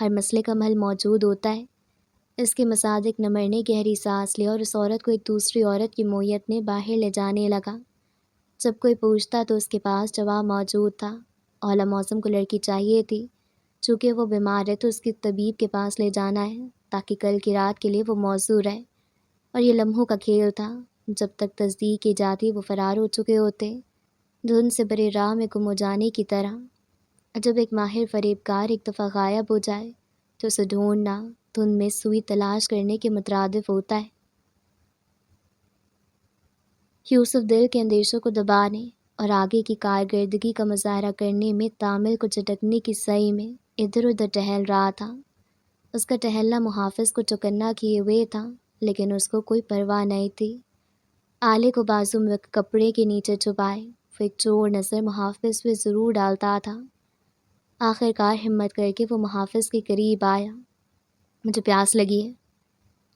ہر مسئلے کا حل موجود ہوتا ہے۔ اس کے مصادق نمر نے گہری سانس لیا اور اس عورت کو ایک دوسری عورت کی مویت میں باہر لے جانے لگا۔ جب کوئی پوچھتا تو اس کے پاس جواب موجود تھا۔ اولا موسم کو لڑکی چاہیے تھی، چونکہ وہ بیمار ہے تو اس کی طبیب کے پاس لے جانا ہے تاکہ کل کی رات کے لیے وہ موزوں رہے، اور یہ لمحوں کا کھیل تھا۔ جب تک تصدیق کی جاتی وہ فرار ہو چکے ہوتے، دھند سے بڑے راہ میں گم ہو جانے کی طرح۔ جب ایک ماہر فریب کار ایک دفعہ غائب ہو جائے تو اسے ڈھونڈنا دھند میں سوئی تلاش کرنے کے مترادف ہوتا ہے۔ یوسف دل کے اندیشوں کو دبانے اور آگے کی کارکردگی کا مظاہرہ کرنے میں تامل کو جھٹکنے کی سعی میں ادھر ادھر ٹہل رہا تھا۔ اس کا ٹہلنا محافظ کو چوکنا کیے ہوئے تھا، لیکن اس کو کوئی پرواہ نہیں تھی۔ آلے کو بازو میں کپڑے کے نیچے چھپائے وہ ایک چور نظر محافظ پہ ضرور ڈالتا تھا۔ آخر کار ہمت کر کے وہ محافظ کے قریب آیا۔ مجھے پیاس لگی ہے۔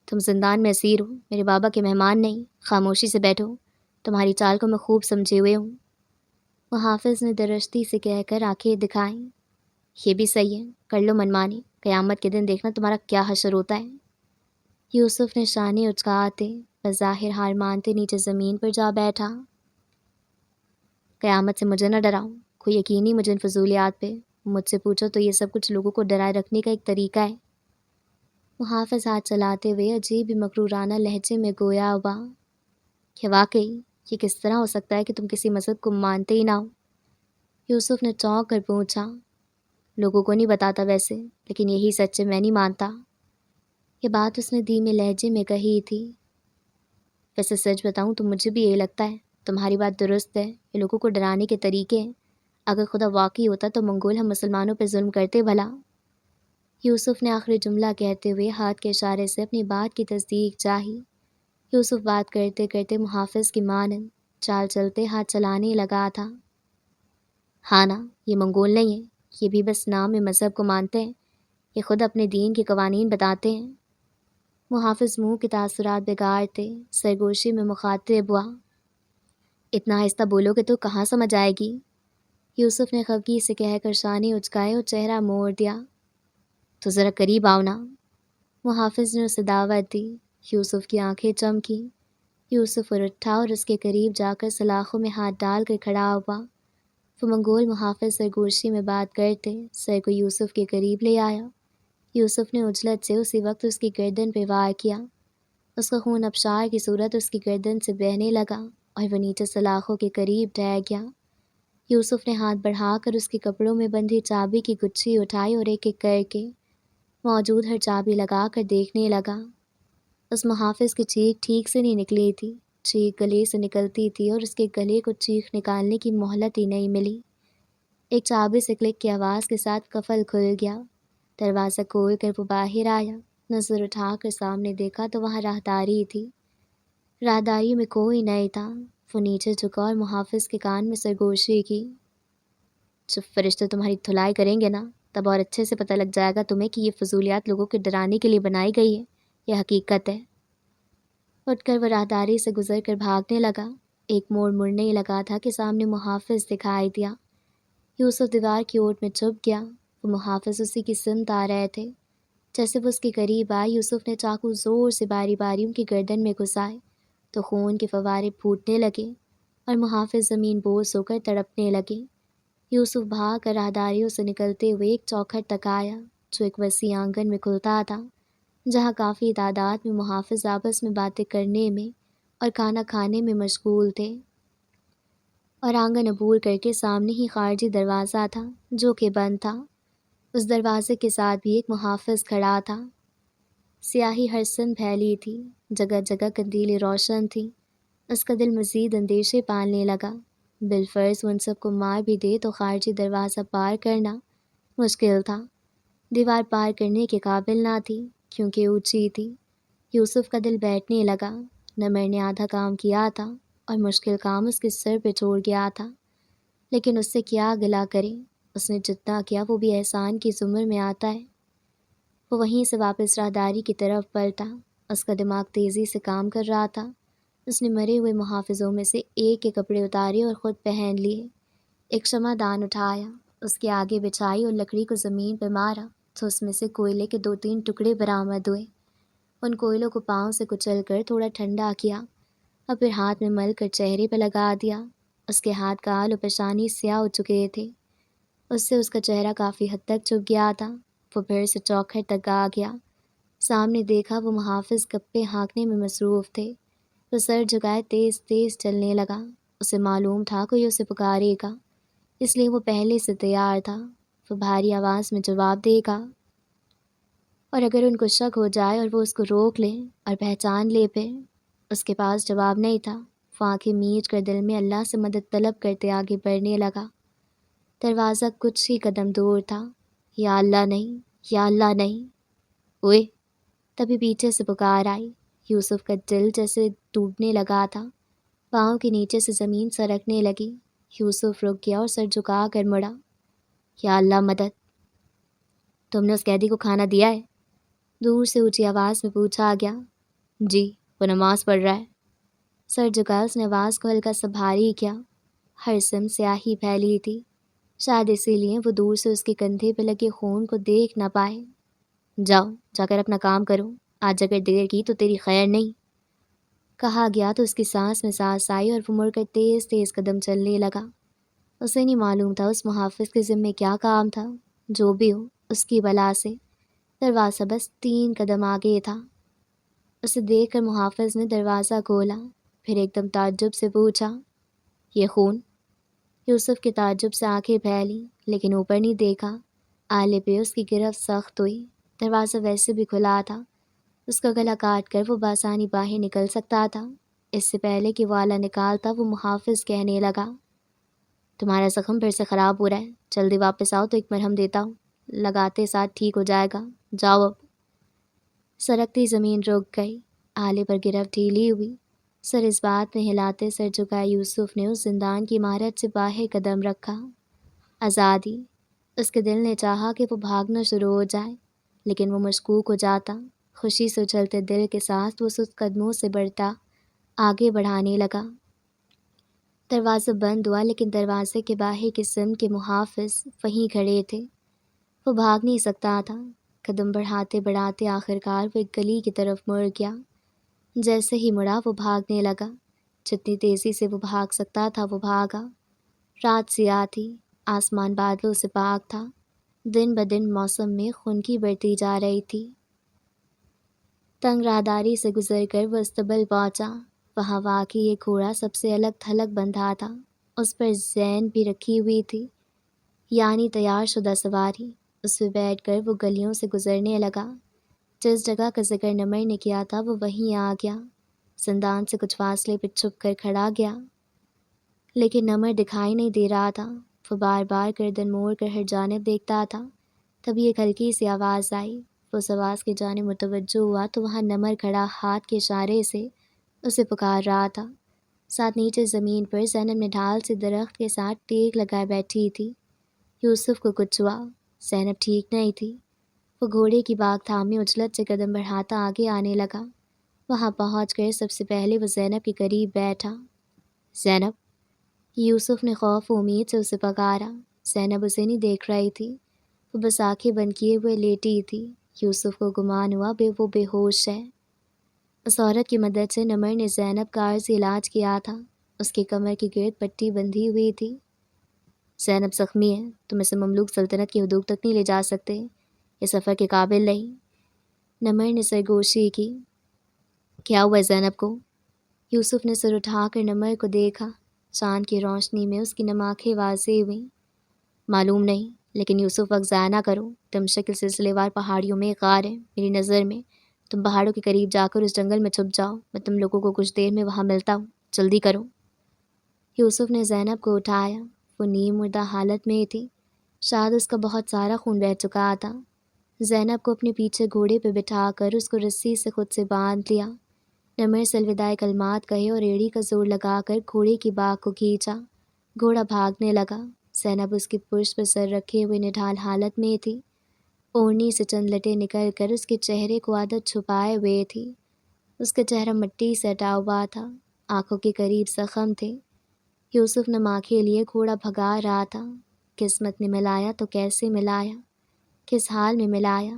تم زندان میں اسیر ہو، میرے بابا کے مہمان نہیں، خاموشی سے بیٹھو، تمہاری چال کو میں خوب سمجھے ہوئے ہوں۔ محافظ نے درشتی سے کہہ کر آنکھیں دکھائیں۔ یہ بھی صحیح ہے، کر لو منمانی، قیامت کے دن دیکھنا تمہارا کیا حشر ہوتا ہے۔ یوسف نے شانے اچکاتے بظاہر ہار مانتے نیچے زمین پر جا بیٹھا۔ قیامت سے مجھے نہ ڈراؤ، کوئی یقین نہیں مجھے ان فضولیات پہ، مجھ سے پوچھو تو یہ سب کچھ لوگوں کو ڈرائے رکھنے کا ایک طریقہ ہے۔ محافظ ہاتھ چلاتے ہوئے عجیب ہی مغرورانہ لہجے میں گویا ہوا کہ واقعی یہ کس طرح ہو سکتا ہے کہ تم کسی مذہب کو مانتے ہی نہ ہو؟ یوسف نے چونک کر پوچھا۔ لوگوں کو نہیں بتاتا ویسے، لیکن یہی سچ ہے، میں نہیں مانتا۔ یہ بات اس نے دھیمے لہجے میں کہی تھی۔ ویسے سچ بتاؤں تو مجھے بھی یہی لگتا ہے، تمہاری بات درست ہے، یہ لوگوں کو ڈرانے کے طریقے ہیں۔ اگر خدا واقعی ہوتا تو منگول ہم مسلمانوں پہ ظلم کرتے بھلا؟ یوسف نے آخری جملہ کہتے ہوئے ہاتھ کے اشارے سے اپنی بات کی تصدیق چاہی۔ یوسف بات کرتے کرتے محافظ کی مانند چال چلتے ہاتھ چلانے لگا تھا۔ ہاں نا، یہ منگول نہیں ہے، یہ بھی بس نام میں مذہب کو مانتے ہیں، یہ خود اپنے دین کے قوانین بتاتے ہیں۔ محافظ منہ کے تاثرات بگاڑتے سرگوشی میں مخاطب ہوا۔ اتنا آہستہ بولو کہ تو کہاں سمجھ آئے گی؟ یوسف نے خفگی سے کہہ کر شانے اچکائے اور چہرہ موڑ دیا۔ تو ذرا قریب آؤ نا۔ محافظ نے اسے دعوت دی۔ یوسف کی آنکھیں چمکی۔ یوسف اٹھا اور اس کے قریب جا کر سلاخوں میں ہاتھ ڈال کر کھڑا ہوا۔ وہ منگول محافظ سرگوشی میں بات کرتے سر کو یوسف کے قریب لے آیا۔ یوسف نے عجلت سے اسی وقت اس کی گردن پہ وار کیا۔ اس کا خون ابشار کی صورت اس کی گردن سے بہنے لگا اور وہ نیچے سلاخوں کے قریب ڈہ گیا۔ یوسف نے ہاتھ بڑھا کر اس کے کپڑوں میں بندھی چابی کی گچھی اٹھائی اور ایک ایک کر کے موجود ہر چابی لگا کر دیکھنے لگا۔ اس محافظ کی چیخ ٹھیک سے نہیں نکلی تھی، چیخ گلے سے نکلتی تھی اور اس کے گلے کو چیخ نکالنے کی مہلت ہی نہیں ملی۔ ایک چابی سے کلک کی آواز کے ساتھ قفل کھل گیا۔ دروازہ کھول کر وہ باہر آیا۔ نظر اٹھا کر سامنے دیکھا تو وہاں راہداری تھی۔ راہداری میں کوئی نہیں تھا۔ وہ نیچے جھکا اور محافظ کے کان میں سرگوشی کی۔ جب فرشتے تمہاری دھلائی کریں گے نا، تب اور اچھے سے پتہ لگ جائے گا تمہیں کہ یہ فضولیات لوگوں کے ڈرانے کے لیے بنائی گئی ہے، یہ حقیقت ہے۔ اٹھ کر وہ راہداری سے گزر کر بھاگنے لگا۔ ایک موڑ مڑنے ہی لگا تھا کہ سامنے محافظ دکھائی دیا۔ یوسف دیوار کی اوٹ میں چھپ گیا۔ وہ محافظ اسی کی سمت آ رہے تھے۔ جیسے وہ اس کے قریب آئے، یوسف نے چاقو زور سے باری باری ان کی گردن میں گھسائے تو خون کے فوارے پھوٹنے لگے اور محافظ زمین بوس ہو کر تڑپنے لگے۔ یوسف بھاگ کر راہداریوں سے نکلتے ہوئے ایک چوکھٹ تک آیا جو ایک وسیع آنگن میں کھلتا تھا، جہاں کافی تعداد میں محافظ آپس میں باتیں کرنے میں اور کھانا کھانے میں مشغول تھے، اور آنگن عبور کر کے سامنے ہی خارجی دروازہ تھا جو کہ بند تھا۔ اس دروازے کے ساتھ بھی ایک محافظ کھڑا تھا۔ سیاہی ہر سمت پھیلی تھی، جگہ جگہ قندیلیں روشن تھیں۔ اس کا دل مزید اندیشے پالنے لگا۔ بالفرض وہ ان سب کو مار بھی دے تو خارجی دروازہ پار کرنا مشکل تھا۔ دیوار پار کرنے کے قابل نہ تھی کیونکہ اونچی تھی۔ یوسف کا دل بیٹھنے لگا۔ نمر نے آدھا کام کیا تھا اور مشکل کام اس کے سر پہ چھوڑ گیا تھا، لیکن اس سے کیا گلہ کرے؟ اس نے جتنا کیا وہ بھی احسان کی زمر میں آتا ہے۔ وہ وہیں سے واپس راہداری کی طرف پلٹا۔ اس کا دماغ تیزی سے کام کر رہا تھا۔ اس نے مرے ہوئے محافظوں میں سے ایک کے کپڑے اتارے اور خود پہن لیے۔ ایک شمع دان اٹھایا، اس کے آگے بچھائی اور لکڑی کو زمین پہ مارا تو اس میں سے کوئلے کے 2-3 ٹکڑے برآمد ہوئے۔ ان کوئلوں کو پاؤں سے کچل کر تھوڑا ٹھنڈا کیا اور پھر ہاتھ میں مل کر چہرے پہ لگا دیا۔ اس کے ہاتھ گال و پیشانی سیاہ ہو چکے تھے۔ اس سے اس کا چہرہ کافی حد تک چھپ گیا تھا۔ وہ پھر سے چوکھٹ تک آ گیا۔ سامنے دیکھا وہ محافظ گپے ہانکنے میں مصروف تھے۔ وہ سر جھکائے تیز تیز چلنے لگا۔ اسے معلوم تھا کوئی اسے پکارے گا، اس لیے وہ پہلے سے تیار تھا۔ وہ بھاری آواز میں جواب دے گا، اور اگر ان کو شک ہو جائے اور وہ اس کو روک لیں اور پہچان لے پھر۔ اس کے پاس جواب نہیں تھا۔ وہ آنکھیں میچ کر دل میں اللہ سے مدد طلب کرتے آگے بڑھنے لگا۔ دروازہ کچھ ہی قدم دور تھا۔ یا اللہ نہیں، یا اللہ نہیں۔ اوئے! تبھی پیچھے سے پکار آئی۔ یوسف کا دل جیسے ٹوٹنے لگا تھا۔ پاؤں کے نیچے سے زمین سرکنے لگی۔ یوسف رک گیا اور سر جھکا کر مڑا۔ یا اللہ مدد! تم نے اس قیدی کو کھانا دیا ہے؟ دور سے اونچی آواز میں پوچھا گیا۔ جی، وہ نماز پڑھ رہا ہے۔ سر جھکا اس نے آواز کو ہلکا سا بھاری کیا۔ ہر سم سیاہی پھیلی تھی، شاید اسی لیے وہ دور سے اس کے کندھے پہ لگے خون کو دیکھ نہ پائے۔ جاؤ، جا کر اپنا کام کرو، آج اگر دیر کی تو تیری خیر نہیں، کہا گیا تو اس کی سانس میں سانس آئی اور وہ مڑ کر تیز تیز قدم چلنے لگا۔ اسے نہیں معلوم تھا اس محافظ کے ذمے کیا کام تھا۔ جو بھی ہو، اس کی بلا سے دروازہ بس 3 قدم آگے تھا۔ اسے دیکھ کر محافظ نے دروازہ کھولا، پھر ایک دم تعجب سے پوچھا، یہ خون؟ یوسف کے تعجب سے آنکھیں پھیلی لیکن اوپر نہیں دیکھا۔ آلے پہ اس کی گرفت سخت ہوئی۔ دروازہ ویسے بھی کھلا تھا، اس کا گلا کاٹ کر وہ بآسانی باہر نکل سکتا تھا۔ اس سے پہلے کہ وہ آلہ نکالتا وہ محافظ کہنے لگا، تمہارا زخم پھر سے خراب ہو رہا ہے، جلدی واپس آؤ تو ایک مرہم دیتا ہوں، لگاتے ساتھ ٹھیک ہو جائے گا، جاؤ اب۔ سرکتی زمین رک گئی، آلے پر گرفت ڈھیلی ہوئی۔ سر اس بات میں ہلاتے سر جھکائے یوسف نے اس زندان کی عمارت سے باہر قدم رکھا۔ آزادی! اس کے دل نے چاہا کہ وہ بھاگنا شروع ہو جائے، لیکن وہ مشکوک ہو جاتا۔ خوشی سے اچھلتے دل کے ساتھ وہ سست قدموں سے بڑھتا آگے بڑھانے لگا۔ دروازہ بند ہوا لیکن دروازے کے باہر کے سمت کے محافظ وہیں کھڑے تھے۔ وہ بھاگ نہیں سکتا تھا۔ قدم بڑھاتے بڑھاتے آخرکار وہ ایک گلی کی طرف مڑ گیا۔ جیسے ہی مڑا وہ بھاگنے لگا۔ جتنی تیزی سے وہ بھاگ سکتا تھا وہ بھاگا۔ رات سیاہ تھی، آسمان بادلوں سے پاک تھا۔ دن بدن موسم میں خنکی بڑھتی جا رہی تھی۔ تنگ راہداری سے گزر کر وہ استبل پہنچا۔ وہاں واقعی ایک گھوڑا سب سے الگ تھلگ بندھا تھا۔ اس پر زین بھی رکھی ہوئی تھی، یعنی تیار شدہ سواری۔ اس پہ بیٹھ کر وہ گلیوں سے گزرنے لگا۔ جس جگہ کا ذکر نمر نے کیا تھا وہ وہیں آ گیا۔ زندان سے کچھ فاصلے پہ چھپ کر کھڑا گیا، لیکن نمر دکھائی نہیں دے رہا تھا۔ وہ بار بار گردن موڑ کر ہر جانب دیکھتا تھا۔ تبھی ایک ہلکی سی آواز آئی۔ وہ اس آواز کی جانب متوجہ ہوا تو وہاں نمر کھڑا ہاتھ کے اشارے سے اسے پکار رہا تھا۔ ساتھ نیچے زمین پر زینب نے ڈھال سے درخت کے ساتھ ٹیک لگائے بیٹھی تھی۔ یوسف کو کچھ ہوا، زینب ٹھیک نہیں تھی۔ وہ گھوڑے کی باگ تھامے اجلت سے قدم بڑھاتا آگے آنے لگا۔ وہاں پہنچ کر سب سے پہلے وہ زینب کے قریب بیٹھا۔ زینب! یوسف نے خوف و امید سے اسے پکارا۔ زینب اسے نہیں دیکھ رہی تھی، وہ بس آنکھیں بند کیے ہوئے لیٹی تھی۔ یوسف کو گمان ہوا وہ بے ہوش ہے۔ اس عورت کی مدد سے نمر نے زینب کا عارضی علاج کیا تھا۔ اس کی کمر کی گرد پٹی بندھی ہوئی تھی۔ زینب زخمی ہے، تم اسے مملوک سلطنت کی حدود تک نہیں لے جا سکتے، یہ سفر کے قابل نہیں۔ نمر نے سرگوشی کی۔ کیا ہوا ہے زینب کو؟ یوسف نے سر اٹھا کر نمر کو دیکھا۔ چاند کی روشنی میں اس کی نم آنکھیں واضح ہوئیں۔ معلوم نہیں، لیکن یوسف وقت ضائع نہ کرو، دمشق کے سلسلے وار پہاڑیوں میں ایک غار ہے میری نظر میں، تم پہاڑوں کے قریب جا کر اس جنگل میں چھپ جاؤ، میں تم لوگوں کو کچھ دیر میں وہاں ملتا ہوں، جلدی کرو۔ یوسف نے زینب کو اٹھایا۔ وہ نیم مردہ حالت میں تھی، شاید اس کا بہت سارا خون بہہ چکا تھا۔ زینب کو اپنے پیچھے گھوڑے پہ بٹھا کر اس کو رسی سے خود سے باندھ لیا۔ نمر سے الوداعی کلمات کہے اور ایڑی کا زور لگا کر گھوڑے کی باگ کو کھینچا۔ گھوڑا بھاگنے لگا۔ زینب اس کی پشت پر سر رکھے ہوئے نڈھال حالت میں تھی۔ اوڑھنی سے چند لٹیں نکل کر اس کے چہرے کو عادت چھپائے ہوئے تھی۔ اس کا چہرہ مٹی سے ہٹا ہوا تھا، آنکھوں کے قریب زخم تھے۔ یوسف نم آنکھیں لیے گھوڑا بھگا رہا تھا۔ قسمت نے ملایا تو کیسے ملایا، کس حال میں ملایا،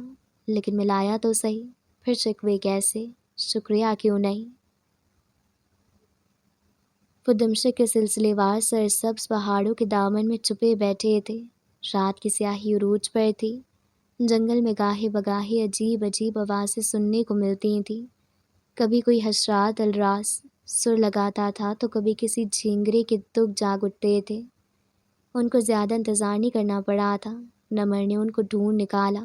لیکن ملایا تو صحیح، پھر شکوے کیسے، شکریہ کیوں نہیں۔ وہ دمشق کے سلسلے وار سرسبز پہاڑوں کے دامن میں چھپے بیٹھے تھے۔ رات کی سیاہی عروج پر تھی۔ جنگل میں گاہے بگاہے عجیب عجیب آوازیں سننے کو ملتی تھیں۔ کبھی کوئی حشرات الراس سر لگاتا تھا تو کبھی کسی جھینگرے کے تک جاگ اٹھتے تھے۔ ان کو زیادہ انتظار نہیں کرنا پڑا تھا۔ نمر نے ان کو ڈھونڈ نکالا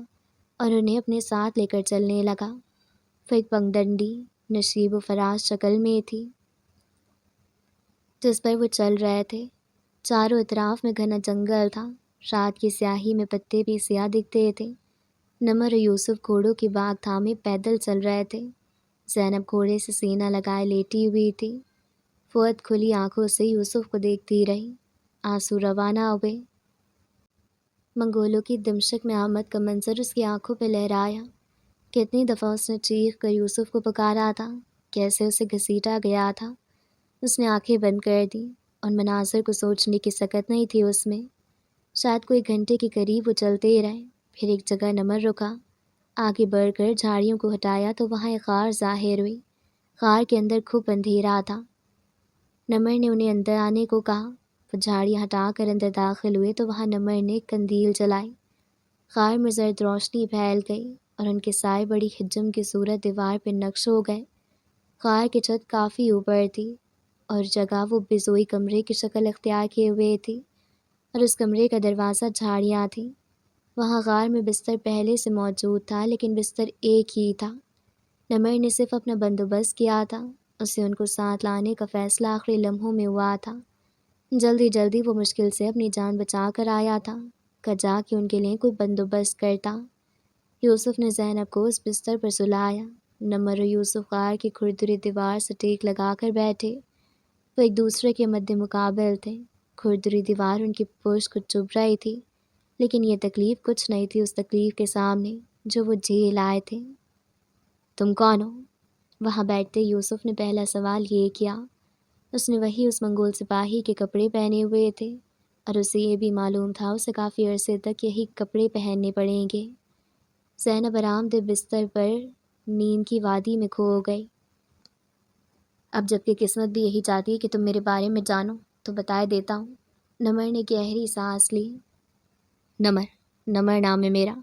اور انہیں اپنے ساتھ لے کر چلنے لگا۔ وہ ایک پگڈنڈی نشیب و فراز شکل میں تھی جس پر وہ چل رہے تھے۔ چاروں اطراف میں گھنا جنگل تھا۔ رات کی سیاہی میں پتے بھی سیاہ دکھتے تھے۔ نمر اور یوسف گھوڑوں کی باگ تھامے پیدل چل رہے تھے۔ زینب گھوڑے سے سینہ لگائے لیٹی ہوئی تھی۔ فواد کھلی آنکھوں سے یوسف کو دیکھتی رہی۔ آنسو روانہ ہوئے۔ منگولوں کی دمشق میں آمد کا منظر اس کی آنکھوں پہ لہرایا۔ کتنی دفعہ اس نے چیخ کر یوسف کو پکارا تھا، کیسے اسے گھسیٹا گیا تھا۔ اس نے آنکھیں بند کر دیں اور مناظر کو سوچنے کی سکت نہیں تھی اس میں۔ شاید کوئی گھنٹے کے قریب وہ چلتے رہے، پھر ایک جگہ نمر رکا۔ آگے بڑھ کر جھاڑیوں کو ہٹایا تو وہاں ایک غار ظاہر ہوئی۔ غار کے اندر خوب اندھیرا تھا۔ نمر نے انہیں اندر آنے کو کہا۔ وہ جھاڑیاں ہٹا کر اندر داخل ہوئے تو وہاں نمر نے قندیل جلائی۔ غار میں زرد روشنی پھیل گئی اور ان کے سائے بڑی حجم کی صورت دیوار پہ نقش ہو گئے۔ غار کی چھت کافی اوپر تھی اور جگہ وہ بزوئی کمرے کی شکل اختیار کیے ہوئے تھی، اور اس کمرے کا دروازہ جھاڑیاں تھیں۔ وہاں غار میں بستر پہلے سے موجود تھا، لیکن بستر ایک ہی تھا۔ نمر نے صرف اپنا بندوبست کیا تھا۔ اسے ان کو ساتھ لانے کا فیصلہ آخری لمحوں میں ہوا تھا۔ جلدی وہ مشکل سے اپنی جان بچا کر آیا تھا کہ جا کے ان کے لیے کوئی بندوبست کرتا۔ یوسف نے زینب کو اس بستر پر سلایا۔ نمر اور یوسف غار کی کھردری دیوار سے ٹیک لگا کر بیٹھے۔ وہ ایک دوسرے کے مد مقابل تھے۔ کھردری دیوار ان کی پشت کو چبھ رہی تھی، لیکن یہ تکلیف کچھ نہیں تھی اس تکلیف کے سامنے جو وہ جھیل آئے تھے۔ تم کون ہو؟ وہاں بیٹھتے یوسف نے پہلا سوال یہ کیا۔ اس نے وہی اس منگول سپاہی کے کپڑے پہنے ہوئے تھے، اور اسے یہ بھی معلوم تھا اسے کافی عرصے تک یہی کپڑے پہننے پڑیں گے۔ زینب آرام دہ بستر پر نیند کی وادی میں کھو گئی۔ اب جب کہ قسمت بھی یہی چاہتی ہے کہ تم میرے بارے میں جانو تو بتائے دیتا ہوں۔ نمر نے گہری سانس لی۔ نمر نام ہے میرا۔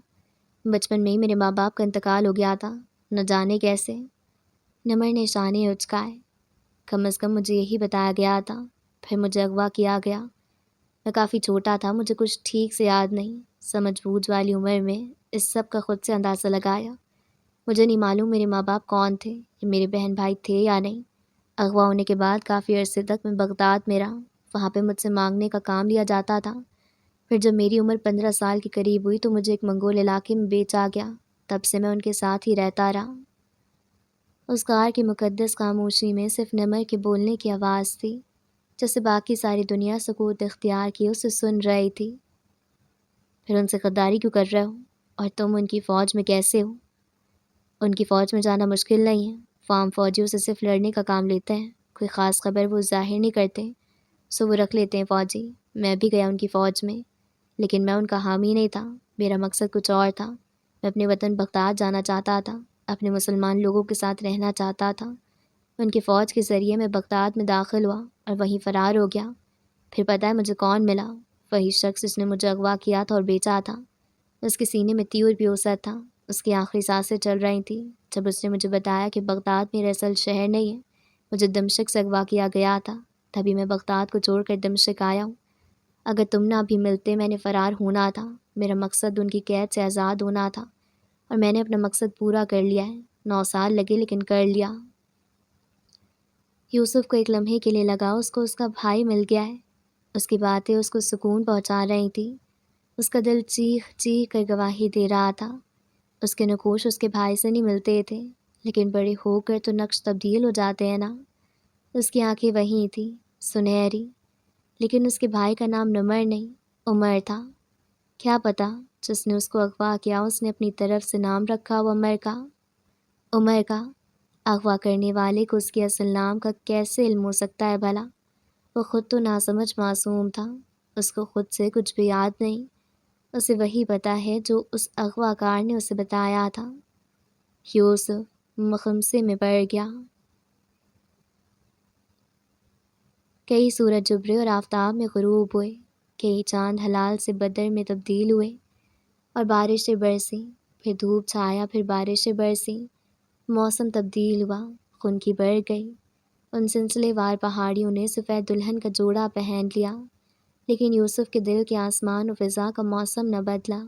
بچپن میں ہی میرے ماں باپ کا انتقال ہو گیا تھا، نہ جانے کیسے۔ نمر نے شانے اچکائے۔ کم از کم مجھے یہی بتایا گیا تھا، پھر مجھے اغوا کیا گیا۔ میں کافی چھوٹا تھا، مجھے کچھ ٹھیک سے یاد نہیں۔ سمجھ بوجھ والی عمر میں اس سب کا خود سے اندازہ لگایا۔ مجھے نہیں معلوم میرے ماں باپ کون تھے، یا میرے بہن بھائی تھے یا نہیں۔ اغوا ہونے کے بعد کافی عرصے تک میں بغداد میں رہا۔ وہاں پہ مجھ سے مانگنے کا کام لیا جاتا تھا۔ پھر جب میری عمر 15 سال کے قریب ہوئی تو مجھے ایک منگول علاقے میں بیچا گیا۔ تب سے میں ان کے ساتھ ہی رہتا رہا۔ اس غار کی مقدس خاموشی میں صرف نمر کے بولنے کی آواز تھی، جیسے باقی ساری دنیا سکوت اختیار کیے اسے سن رہی تھی۔ پھر ان سے غداری کیوں کر رہے ہو؟ اور تم ان کی فوج میں کیسے ہو؟ ان کی فوج میں جانا مشکل نہیں ہے۔ فارم فوجیوں سے صرف لڑنے کا کام لیتے ہیں، کوئی خاص خبر وہ ظاہر نہیں کرتے، سو وہ رکھ لیتے ہیں فوجی۔ میں بھی گیا ان کی فوج میں، لیکن میں ان کا حامی نہیں تھا۔ میرا مقصد کچھ اور تھا۔ میں اپنے وطن بغداد جانا چاہتا تھا، اپنے مسلمان لوگوں کے ساتھ رہنا چاہتا تھا۔ ان کی فوج کے ذریعے میں بغداد میں داخل ہوا اور وہیں فرار ہو گیا۔ پھر پتہ ہے مجھے کون ملا؟ وہی شخص جس نے مجھے اغوا کیا تھا اور بیچا تھا۔ اس کے سینے میں تیور پیوسا تھا، اس کی آخری سانسیں چل رہی تھیں جب اس نے مجھے بتایا کہ بغداد میرا اصل شہر نہیں ہے، مجھے دمشق سے اغوا کیا گیا تھا، تبھی میں بغداد کو چھوڑ کر دمشق آیا ہوں۔ اگر تم نہ بھی ملتے میں نے فرار ہونا تھا۔ میرا مقصد ان کی قید سے آزاد ہونا تھا، اور میں نے اپنا مقصد پورا کر لیا ہے۔ 9 سال لگے لیکن کر لیا۔ یوسف کو ایک لمحے کے لیے لگا اس کو اس کا بھائی مل گیا ہے۔ اس کی باتیں اس کو سکون پہنچا رہی تھیں۔ اس کا دل چیخ چیخ کر گواہی دے رہا تھا۔ اس کے نقوش اس کے بھائی سے نہیں ملتے تھے، لیکن بڑے ہو کر تو نقش تبدیل ہو جاتے ہیں نا۔ اس کی آنکھیں وہیں تھیں، سنہری، لیکن اس کے بھائی کا نام نمر نہیں، عمر تھا۔ کیا پتہ جس نے اس کو اغوا کیا اس نے اپنی طرف سے نام رکھا وہ عمر کا۔ اغوا کرنے والے کو اس کے اصل نام کا کیسے علم ہو سکتا ہے بھلا؟ وہ خود تو ناسمجھ معصوم تھا، اس کو خود سے کچھ بھی یاد نہیں۔ اسے وہی پتہ ہے جو اس اغوا کار نے اسے بتایا تھا۔ یوسف مخمصے میں پڑ گیا۔ کئی سورج ابھرے اور آفتاب میں غروب ہوئے، کئی چاند ہلال سے بدر میں تبدیل ہوئے اور بارشیں برسیں، پھر دھوپ چھایا، پھر بارشیں برسیں، موسم تبدیل ہوا، خنکی بڑھ گئی۔ ان سلسلے وار پہاڑیوں نے سفید دلہن کا جوڑا پہن لیا، لیکن یوسف کے دل کے آسمان و فضا کا موسم نہ بدلا۔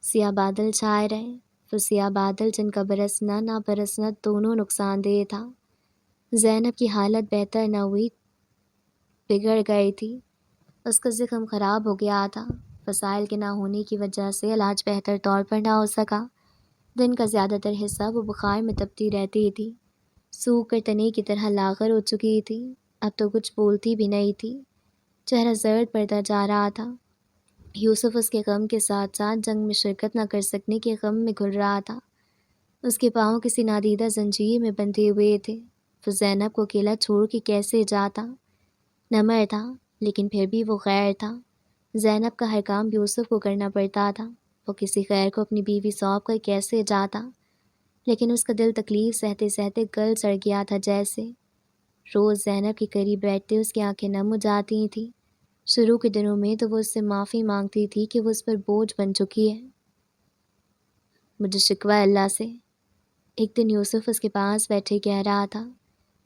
سیاہ بادل چھائے رہے، پھر سیاہ بادل جن کا برسنا نہ برسنا دونوں نقصان دہ تھا۔ زینب کی حالت بہتر نہ ہوئی، بگڑ گئی تھی۔ اس کا زخم خراب ہو گیا تھا۔ وسائل کے نہ ہونے کی وجہ سے علاج بہتر طور پر نہ ہو سکا۔ دن کا زیادہ تر حصہ وہ بخار میں تپتی رہتی تھی، سوکھ کر تنے کی طرح لاغر ہو چکی تھی۔ اب تو کچھ بولتی بھی نہیں تھی، چہرہ زرد پڑتا جا رہا تھا۔ یوسف اس کے غم کے ساتھ ساتھ جنگ میں شرکت نہ کر سکنے کے غم میں گھل رہا تھا۔ اس کے پاؤں کسی نادیدہ زنجیر میں بندھے ہوئے تھے۔ وہ زینب کو اکیلا چھوڑ کے کیسے جاتا؟ نمر تھا، لیکن پھر بھی وہ غیر تھا۔ زینب کا ہر کام یوسف کو کرنا پڑتا تھا۔ وہ کسی غیر کو اپنی بیوی سونپ کر کیسے جاتا؟ لیکن اس کا دل تکلیف سہتے سہتے گل سڑ گیا تھا جیسے۔ روز زینب کے قریب بیٹھتے اس کی آنکھیں نم ہو جاتی تھیں۔ شروع کے دنوں میں تو وہ اس سے معافی مانگتی تھی کہ وہ اس پر بوجھ بن چکی ہے۔ مجھے شکوہ ہے اللہ سے، ایک دن یوسف اس کے پاس بیٹھے کہہ رہا تھا۔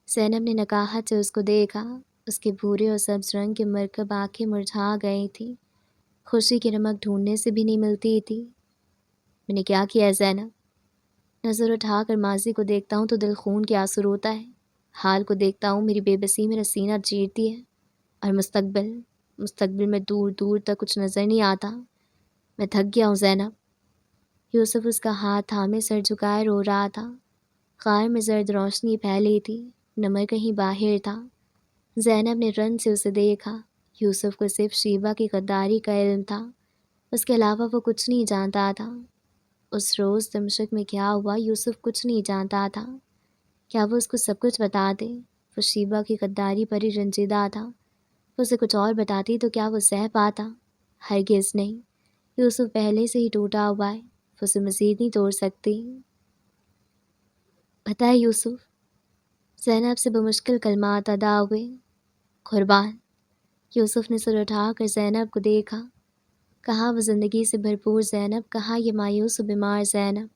زینب نے نکاہت سے اس کو دیکھا۔ اس کے بھورے اور سبز رنگ کے مرکب آنکھیں مرجھا گئی تھیں، خوشی کی رمق ڈھونڈنے سے بھی نہیں ملتی تھی۔ میں نے کیا کیا ہے زینب؟ نظر اٹھا کر ماضی کو دیکھتا ہوں تو دل خون کے آنسو روتا ہے، حال کو دیکھتا ہوں میری بے بسی میرا سینہ چیرتی ہے، اور مستقبل میں دور دور تک کچھ نظر نہیں آتا۔ میں تھک گیا ہوں زینب۔ یوسف اس کا ہاتھ تھامے سر جھکائے رو رہا تھا۔ غار میں زرد روشنی پھیلی تھی، نمر کہیں باہر تھا۔ زینب نے رن سے اسے دیکھا۔ یوسف کو صرف شیبہ کی غداری کا علم تھا، اس کے علاوہ وہ کچھ نہیں جانتا تھا۔ اس روز دمشق میں کیا ہوا یوسف کچھ نہیں جانتا تھا۔ کیا وہ اس کو سب کچھ بتا دے؟ وہ شیبہ کی غداری پر ہی رنجیدہ تھا۔ وہ اسے کچھ اور بتاتی تو کیا وہ سہ پاتا؟ ہرگز نہیں۔ یوسف پہلے سے ہی ٹوٹا ہوا ہے، وہ اسے مزید نہیں توڑ سکتی۔ بتائے یوسف، زینب سے بمشکل کلمات ادا ہوئے۔ قربان۔ یوسف نے سر اٹھا کر زینب کو دیکھا۔ کہاں وہ زندگی سے بھرپور زینب، کہاں یہ مایوس و بیمار زینب؟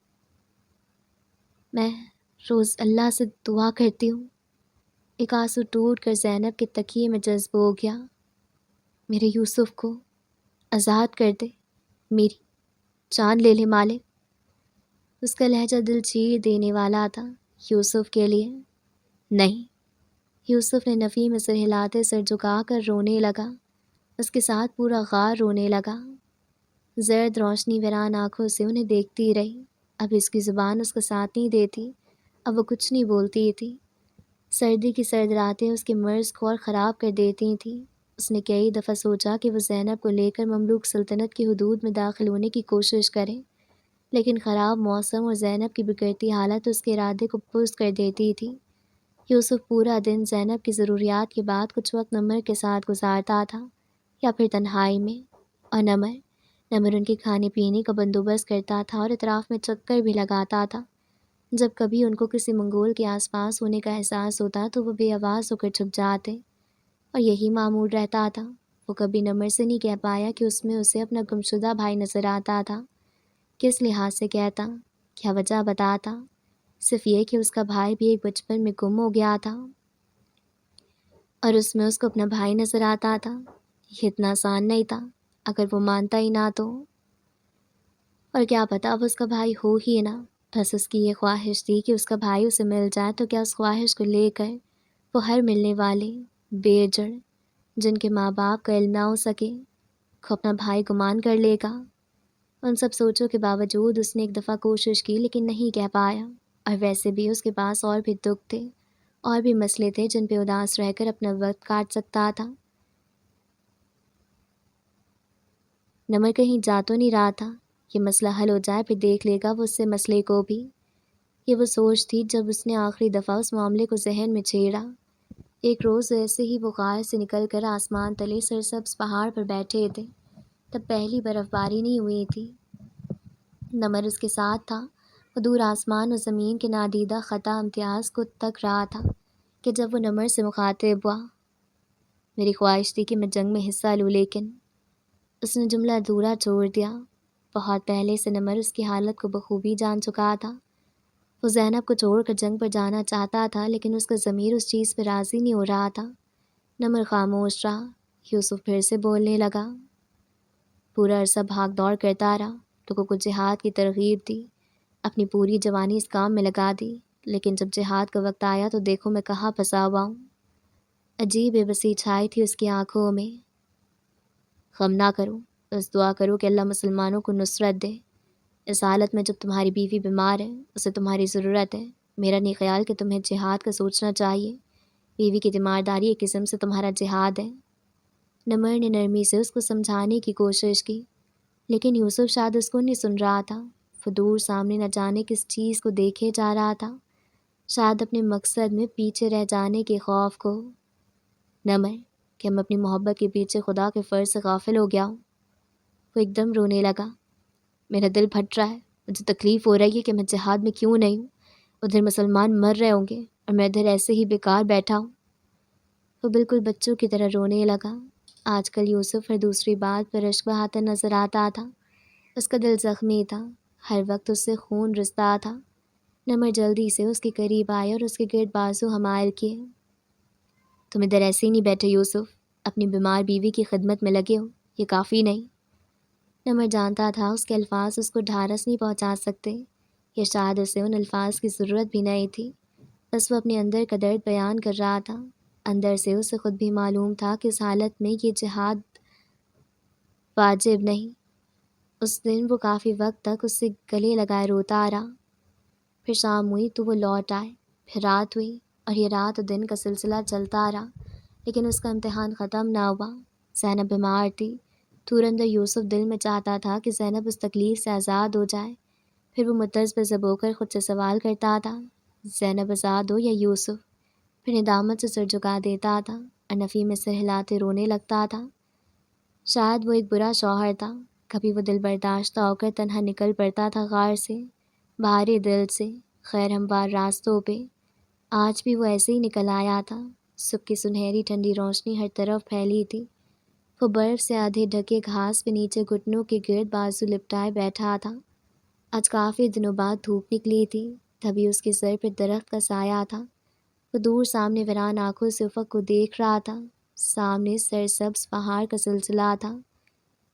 میں روز اللہ سے دعا کرتی ہوں۔ ایک آنسو ٹوٹ کر زینب کے تکیے میں جذب ہو گیا۔ میرے یوسف کو آزاد کر دے، میری جان لے لے مالک۔ اس کا لہجہ دل چیر دینے والا تھا۔ یوسف کے لیے نہیں۔ یوسف نے نفی میں سر ہلاتے سر جھکا کر رونے لگا۔ اس کے ساتھ پورا غار رونے لگا۔ زرد روشنی ویران آنکھوں سے انہیں دیکھتی رہی۔ اب اس کی زبان اس کا ساتھ نہیں دیتی، اب وہ کچھ نہیں بولتی تھی۔ سردی کی سرد راتیں اس کے مرض کو اور خراب کر دیتی تھیں۔ اس نے کئی دفعہ سوچا کہ وہ زینب کو لے کر مملوک سلطنت کی حدود میں داخل ہونے کی کوشش کرے، لیکن خراب موسم اور زینب کی بگڑتی حالت اس کے ارادے کو پست کر دیتی تھی۔ یوسف پورا دن زینب کی ضروریات کے بعد کچھ وقت نمر کے ساتھ گزارتا تھا، یا پھر تنہائی میں، اور نمر ان کے کھانے پینے کا بندوبست کرتا تھا اور اطراف میں چکر بھی لگاتا تھا۔ جب کبھی ان کو کسی منگول کے آس پاس ہونے کا احساس ہوتا تو وہ بے آواز ہو کر چھپ جاتے، اور یہی معمول رہتا تھا۔ وہ کبھی نمر سے نہیں کہہ پایا کہ اس میں اسے اپنا گمشدہ بھائی نظر آتا تھا۔ کس لحاظ سے کہتا؟ کیا وجہ بتاتا؟ صرف یہ کہ اس کا بھائی بھی ایک بچپن میں گم ہو گیا تھا اور اس میں اس کو اپنا بھائی نظر آتا تھا۔ یہ اتنا آسان نہیں تھا، اگر وہ مانتا ہی نہ تو۔ اور کیا پتا وہ اس کا بھائی ہو ہی نہ، بس اس کی یہ خواہش تھی کہ اس کا بھائی اسے مل جائے، تو کیا اس خواہش کو لے کر وہ ہر ملنے والے بے جڑ جن کے ماں باپ کا علم نہ ہو سکے کو اپنا بھائی گمان کر لے گا؟ ان سب سوچوں کے باوجود اس نے ایک دفعہ کوشش کی، لیکن نہیں کہہ پایا۔ اور ویسے بھی اس کے پاس اور بھی دکھ تھے، اور بھی مسئلے تھے جن پہ اداس رہ کر اپنا وقت کاٹ سکتا تھا۔ نمر کہیں جا تو نہیں رہا تھا؟ یہ مسئلہ حل ہو جائے پھر دیکھ لے گا وہ اس سے مسئلے کو بھی۔ یہ وہ سوچ تھی جب اس نے آخری دفعہ اس معاملے کو ذہن میں چھیڑا۔ ایک روز ایسے ہی وہ غار سے نکل کر آسمان تلے سرسبز پہاڑ پر بیٹھے تھے۔ تب پہلی برف باری نہیں ہوئی تھی۔ نمر اس کے ساتھ تھا۔ وہ دور آسمان اور زمین کے نادیدہ خطا امتیاز کو تک رہا تھا کہ جب وہ نمر سے مخاطب ہوا، میری خواہش تھی کہ میں جنگ میں حصہ لوں، لیکن اس نے جملہ ادھورا چھوڑ دیا۔ بہت پہلے سے نمر اس کی حالت کو بخوبی جان چکا تھا۔ وہ زینب کو چھوڑ کر جنگ پر جانا چاہتا تھا، لیکن اس کا ضمیر اس چیز پہ راضی نہیں ہو رہا تھا۔ نمر خاموش رہا۔ یوسف پھر سے بولنے لگا۔ پورا عرصہ بھاگ دوڑ کرتا رہا، لوگوں کو جہاد کی ترغیب دی، اپنی پوری جوانی اس کام میں لگا دی، لیکن جب جہاد کا وقت آیا تو دیکھو میں کہاں پھنسا ہوا ہوں۔ عجیب بے بسی چھائی تھی اس کی آنکھوں میں۔ غم نہ کرو، بس دعا کرو کہ اللہ مسلمانوں کو نصرت دے۔ اس حالت میں جب تمہاری بیوی بیمار ہے، اسے تمہاری ضرورت ہے، میرا نہیں خیال کہ تمہیں جہاد کا سوچنا چاہیے۔ بیوی کی تیمارداری ایک قسم سے تمہارا جہاد ہے۔ نمر نے نرمی سے اس کو سمجھانے کی کوشش کی، لیکن یوسف شاید اس کو نہیں سن رہا تھا۔ وہ دور سامنے نہ جانے کس چیز کو دیکھے جا رہا تھا، شاید اپنے مقصد میں پیچھے رہ جانے کے خوف کو۔ نمر، کہ میں اپنی محبت کے پیچھے خدا کے فرض سے غافل ہو گیا ہوں۔ وہ ایک دم رونے لگا۔ میرا دل پھٹ رہا ہے، مجھے تکلیف ہو رہی ہے کہ میں جہاد میں کیوں نہیں ہوں۔ ادھر مسلمان مر رہے ہوں گے اور میں ادھر ایسے ہی بیکار بیٹھا ہوں۔ وہ بالکل بچوں کی طرح رونے لگا۔ آج کل یوسف ہر دوسری بات پر اشک بہاتا نظر آتا تھا۔ اس کا دل زخمی تھا، ہر وقت اس سے خون رستا تھا۔ نمر جلدی سے اس کے قریب آئے اور اس کے گرد بازو حمائل کیے۔ تم ادھر ایسے ہی نہیں بیٹھے یوسف، اپنی بیمار بیوی کی خدمت میں لگے ہو، یہ کافی نہیں۔ نمر جانتا تھا اس کے الفاظ اس کو ڈھارس نہیں پہنچا سکتے، یا شاید اسے ان الفاظ کی ضرورت بھی نہیں تھی، بس وہ اپنے اندر کا درد بیان کر رہا تھا۔ اندر سے اسے خود بھی معلوم تھا کہ اس حالت میں یہ جہاد واجب نہیں۔ اس دن وہ کافی وقت تک اس سے گلے لگائے روتا رہا۔ پھر شام ہوئی تو وہ لوٹ آئے، پھر رات ہوئی، اور یہ رات اور دن کا سلسلہ چلتا رہا، لیکن اس کا امتحان ختم نہ ہوا۔ زینب بیمار تھی۔ دور اندر یوسف دل میں چاہتا تھا کہ زینب اس تکلیف سے آزاد ہو جائے۔ پھر وہ متذبذب ہو کر خود سے سوال کرتا تھا، زینب آزاد ہو یا یوسف؟ پھر ندامت سے سر جھکا دیتا تھا اور نفی میں سر ہلاتے رونے لگتا تھا۔ شاید وہ ایک برا شوہر تھا۔ کبھی وہ دل برداشتہ ہو کر تنہا نکل پڑتا تھا غار سے، بھارے دل سے، خیر ہموار راستوں پہ۔ آج بھی وہ ایسے ہی نکل آیا تھا۔ صبح کی سنہری ٹھنڈی روشنی ہر طرف پھیلی تھی۔ وہ برف سے آدھے ڈھکے گھاس پہ نیچے گھٹنوں کے گرد بازو لپٹائے بیٹھا تھا۔ آج کافی دنوں بعد دھوپ نکلی تھی، تبھی اس کے سر پہ درخت کا سایہ تھا۔ وہ دور سامنے ویران آنکھوں سے افق کو دیکھ رہا تھا۔ سامنے سرسبز پہاڑ کا سلسلہ تھا۔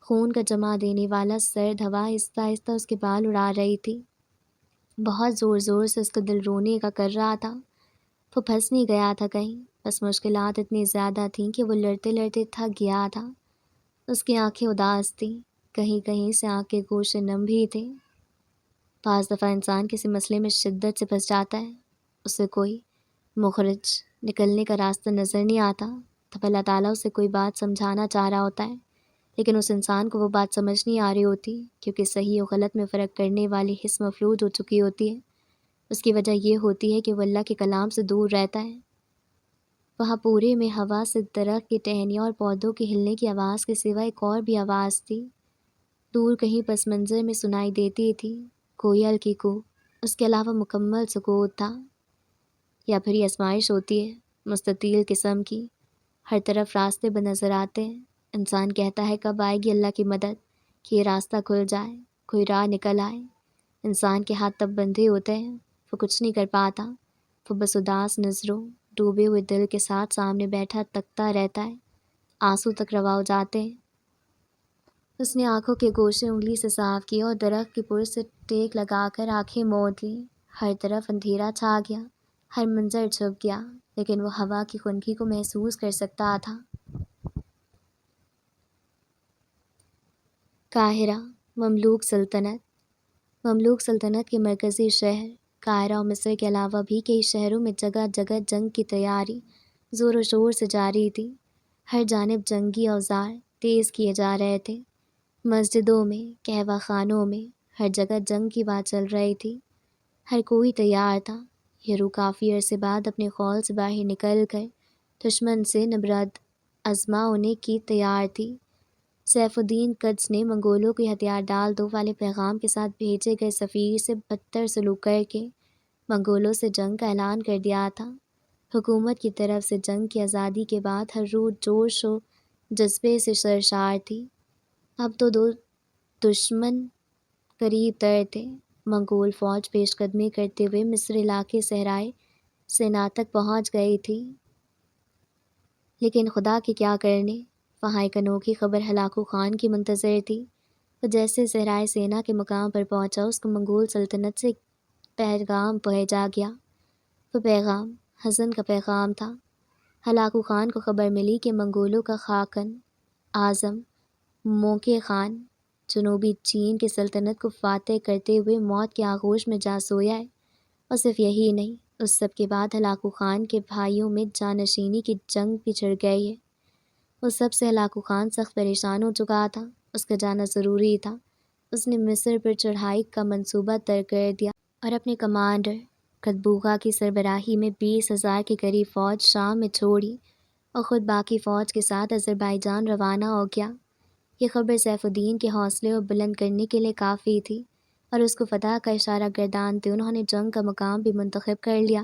خون کا جمع دینے والا سرد ہوا آہستہ آہستہ اس کے بال اڑا رہی تھی۔ بہت زور زور سے اس کا دل رونے کا کر رہا تھا۔ وہ پھنس نہیں گیا تھا کہیں، بس مشکلات اتنی زیادہ تھیں کہ وہ لڑتے لڑتے تھک گیا تھا۔ اس کی آنکھیں اداس تھیں، کہیں کہیں سے آنکھ کے گوشے نم بھی تھے۔ بعض دفعہ انسان کسی مسئلے میں شدت سے پھنس جاتا ہے، اسے کوئی مخرج، نکلنے کا راستہ نظر نہیں آتا، تب اللہ تعالیٰ اسے کوئی بات سمجھانا چاہ رہا ہوتا ہے، لیکن اس انسان کو وہ بات سمجھ نہیں آ رہی ہوتی، کیونکہ صحیح و غلط میں فرق کرنے والی حس مفلوج ہو چکی ہوتی ہے۔ اس کی وجہ یہ ہوتی ہے کہ وہ اللہ کے کلام سے دور رہتا ہے۔ وہاں پورے میں ہوا سے درخت کی ٹہنیاں اور پودوں کے ہلنے کی آواز کے سوا ایک اور بھی آواز تھی، دور کہیں پس منظر میں سنائی دیتی تھی، کوئل کی کوہ۔ اس کے علاوہ مکمل سکوت تھا، یا پھر یہ آزمائش ہوتی ہے مستطیل قسم کی۔ ہر طرف راستے بند نظر آتے ہیں۔ انسان کہتا ہے کب آئے گی اللہ کی مدد کہ یہ راستہ کھل جائے، کوئی راہ نکل آئے۔ انسان کے ہاتھ تب بندھے ہوتے ہیں، وہ کچھ نہیں کر پاتا، وہ بس اداس نظروں، ڈوبے ہوئے دل کے ساتھ سامنے بیٹھا تکتا رہتا ہے۔ آنسو تک روا ہو جاتے ہیں۔ اس نے آنکھوں کے گوشے انگلی سے صاف کیے اور درخت کی پر سے ٹیک لگا کر آنکھیں موند لیں۔ ہر طرف اندھیرا چھا گیا، ہر منظر چھپ گیا، لیکن وہ ہوا کی خنکی کو محسوس کر سکتا تھا۔ قاہرہ، مملوک سلطنت۔ مملوک سلطنت کے مرکزی شہر قاہرہ اور مصر کے علاوہ بھی کئی شہروں میں جگہ جگہ جنگ کی تیاری زور و شور سے جاری تھی۔ ہر جانب جنگی اوزار تیز کیے جا رہے تھے۔ مسجدوں میں، قہوہ خانوں میں، ہر جگہ جنگ کی بات چل رہی تھی۔ ہر کوئی تیار تھا۔ یہ روح کافی عرصے بعد اپنے خول سے باہر نکل کر دشمن سے نبرد آزما ہونے کی تیار تھی۔ سیف الدین قدس نے منگولوں کو ہتھیار ڈال دو والے پیغام کے ساتھ بھیجے گئے سفیر سے بدتر سلوک کر کے منگولوں سے جنگ کا اعلان کر دیا تھا۔ حکومت کی طرف سے جنگ کی آزادی کے بعد ہر روح جوش و جذبے سے سرشار تھی۔ اب تو دو دشمن قریب تر تھے۔ منگول فوج پیش قدمی کرتے ہوئے مصر علاقے صحرائے سینا تک پہنچ گئی تھی، لیکن خدا کے کیا کرنے، وہاں ایک انوکھی خبر ہلاکو خان کی منتظر تھی۔ وہ جیسے صحرائے سینا کے مقام پر پہنچا، اس کو منگول سلطنت سے ایک پیغام بھیجا گیا۔ وہ پیغام حزن کا پیغام تھا۔ ہلاکو خان کو خبر ملی کہ منگولوں کا خاقان اعظم موقع خان جنوبی چین کی سلطنت کو فاتح کرتے ہوئے موت کے آغوش میں جا سویا ہے، اور صرف یہی نہیں، اس سب کے بعد ہلاکو خان کے بھائیوں میں جانشینی کی جنگ بھی چھڑ گئی ہے۔ اس سب سے ہلاکو خان سخت پریشان ہو چکا تھا، اس کا جانا ضروری تھا۔ اس نے مصر پر چڑھائی کا منصوبہ طے کر دیا اور اپنے کمانڈر کتبوغا کی سربراہی میں 20,000 کے قریب فوج شام میں چھوڑی اور خود باقی فوج کے ساتھ آذربائیجان روانہ ہو گیا۔ یہ خبر سیف الدین کے حوصلے کو بلند کرنے کے لیے کافی تھی، اور اس کو فتح کا اشارہ گردانتے انہوں نے جنگ کا مقام بھی منتخب کر لیا۔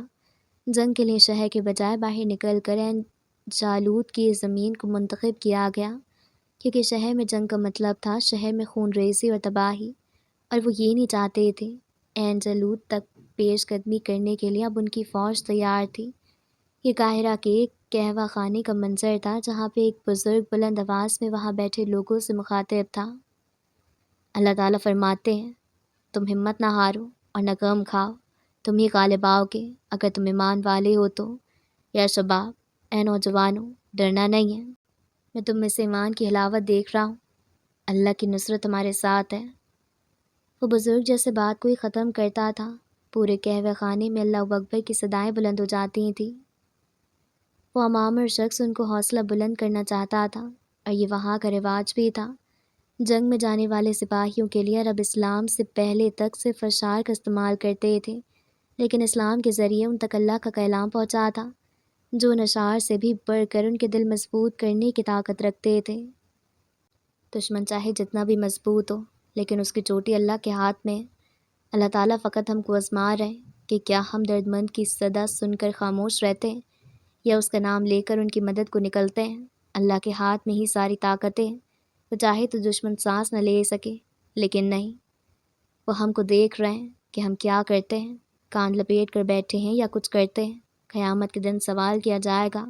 جنگ کے لیے شہر کے بجائے باہر نکل کر عین جالوت کی زمین کو منتخب کیا گیا، کیونکہ شہر میں جنگ کا مطلب تھا شہر میں خون ریزی اور تباہی، اور وہ یہ نہیں چاہتے تھے۔ عین جالوت تک پیش قدمی کرنے کے لیے اب ان کی فوج تیار تھی۔ یہ قاہرہ کے ایک قہوہ خانے کا منظر تھا، جہاں پہ ایک بزرگ بلند آواز میں وہاں بیٹھے لوگوں سے مخاطب تھا۔ اللہ تعالیٰ فرماتے ہیں، تم ہمت نہ ہارو اور نہ غم کھاؤ، تم ہی غالب آؤ گے اگر تم ایمان والے ہو تو۔ یا شباب، اے نوجوانوں، ڈرنا نہیں ہے، میں تم میں سے ایمان کی حلاوت دیکھ رہا ہوں، اللہ کی نصرت تمہارے ساتھ ہے۔ وہ بزرگ جیسے بات کوئی ختم کرتا تھا، پورے قہوہ خانے میں اللہ اکبر کی صدائیں بلند ہو جاتی تھیں۔ وہ امامر شخص ان کو حوصلہ بلند کرنا چاہتا تھا، اور یہ وہاں کا رواج بھی تھا۔ جنگ میں جانے والے سپاہیوں کے لیے عرب اسلام سے پہلے تک صرف اشعار کا استعمال کرتے تھے، لیکن اسلام کے ذریعے ان تک اللہ کا کلام پہنچا تھا، جو ان اشعار سے بھی بڑھ کر ان کے دل مضبوط کرنے کی طاقت رکھتے تھے۔ دشمن چاہے جتنا بھی مضبوط ہو، لیکن اس کی چوٹی اللہ کے ہاتھ میں ہے۔ اللہ تعالیٰ فقط ہم کو آزما رہے ہیں کہ کیا ہم درد مند کی صدا سن کر خاموش رہتے ہیں، یا اس کا نام لے کر ان کی مدد کو نکلتے ہیں۔ اللہ کے ہاتھ میں ہی ساری طاقتیں ہیں، وہ چاہے تو دشمن سانس نہ لے سکے، لیکن نہیں، وہ ہم کو دیکھ رہے ہیں کہ ہم کیا کرتے ہیں، کان لپیٹ کر بیٹھے ہیں یا کچھ کرتے ہیں۔ قیامت کے دن سوال کیا جائے گا،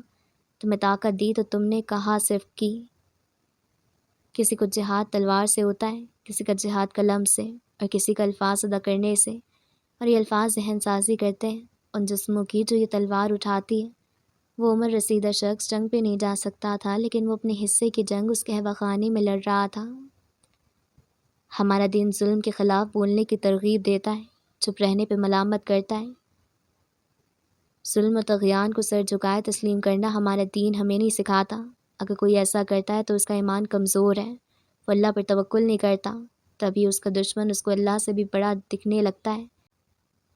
تمہیں طاقت دی تو تم نے کہا صرف کی۔ کسی کو جہاد تلوار سے ہوتا ہے، کسی کا جہاد قلم سے، اور کسی کا الفاظ ادا کرنے سے، اور یہ الفاظ ذہن سازی کرتے ہیں ان جسموں کی جو یہ تلوار اٹھاتی ہے۔ وہ عمر رسیدہ شخص جنگ پہ نہیں جا سکتا تھا، لیکن وہ اپنے حصے کی جنگ اس قہوہ خانے میں لڑ رہا تھا۔ ہمارا دین ظلم کے خلاف بولنے کی ترغیب دیتا ہے، چپ رہنے پہ ملامت کرتا ہے۔ ظلم و طغیان کو سر جھکائے تسلیم کرنا ہمارا دین ہمیں نہیں سکھاتا۔ اگر کوئی ایسا کرتا ہے تو اس کا ایمان کمزور ہے، وہ اللہ پر توکل نہیں کرتا، تبھی اس کا دشمن اس کو اللہ سے بھی بڑا دکھنے لگتا ہے۔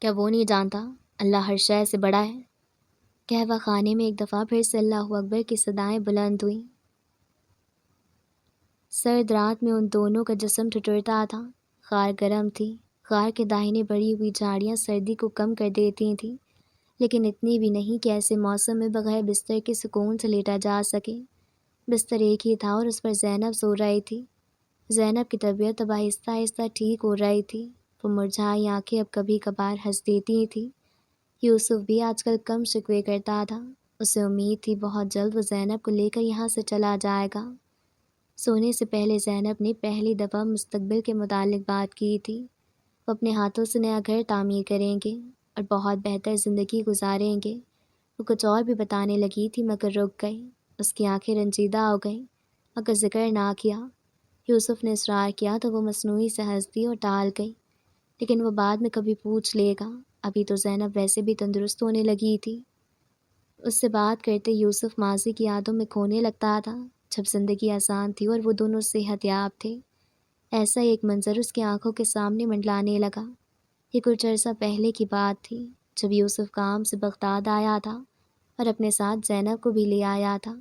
کیا وہ نہیں جانتا اللہ ہر شے سے بڑا ہے؟ قہوہ خانے میں ایک دفعہ پھر سے اللہ اکبر کی صدائیں بلند ہوئیں۔ سرد رات میں ان دونوں کا جسم ٹھٹرتا تھا۔ غار گرم تھی، غار کے داہنے بڑھی ہوئی جھاڑیاں سردی کو کم کر دیتی تھیں، لیکن اتنی بھی نہیں کہ ایسے موسم میں بغیر بستر کے سکون سے لیٹا جا سکے۔ بستر ایک ہی تھا اور اس پر زینب سو رہی تھی۔ زینب کی طبیعت اب آہستہ آہستہ ٹھیک ہو رہی تھی، وہ مرجھائی آنکھیں اب کبھی کبھار ہنس دیتی تھیں۔ یوسف بھی آج کل کم شکوے کرتا تھا، اسے امید تھی بہت جلد وہ زینب کو لے کر یہاں سے چلا جائے گا۔ سونے سے پہلے زینب نے پہلی دفعہ مستقبل کے متعلق بات کی تھی۔ وہ اپنے ہاتھوں سے نیا گھر تعمیر کریں گے اور بہت بہتر زندگی گزاریں گے۔ وہ کچھ اور بھی بتانے لگی تھی مگر رک گئی، اس کی آنکھیں رنجیدہ ہو گئیں، مگر ذکر نہ کیا۔ یوسف نے اصرار کیا تو وہ مصنوعی سے ہنس دی اور ٹال گئی، لیکن وہ بعد میں کبھی پوچھ لے گا، ابھی تو زینب ویسے بھی تندرست ہونے لگی تھی۔ اس سے بات کرتے یوسف ماضی کی یادوں میں کھونے لگتا تھا، جب زندگی آسان تھی اور وہ دونوں صحت یاب تھے۔ ایسا ایک منظر اس کی آنکھوں کے سامنے منڈلانے لگا۔ یہ کچھ عرصہ پہلے کی بات تھی، جب یوسف کام سے بغداد آیا تھا اور اپنے ساتھ زینب کو بھی لے آیا تھا۔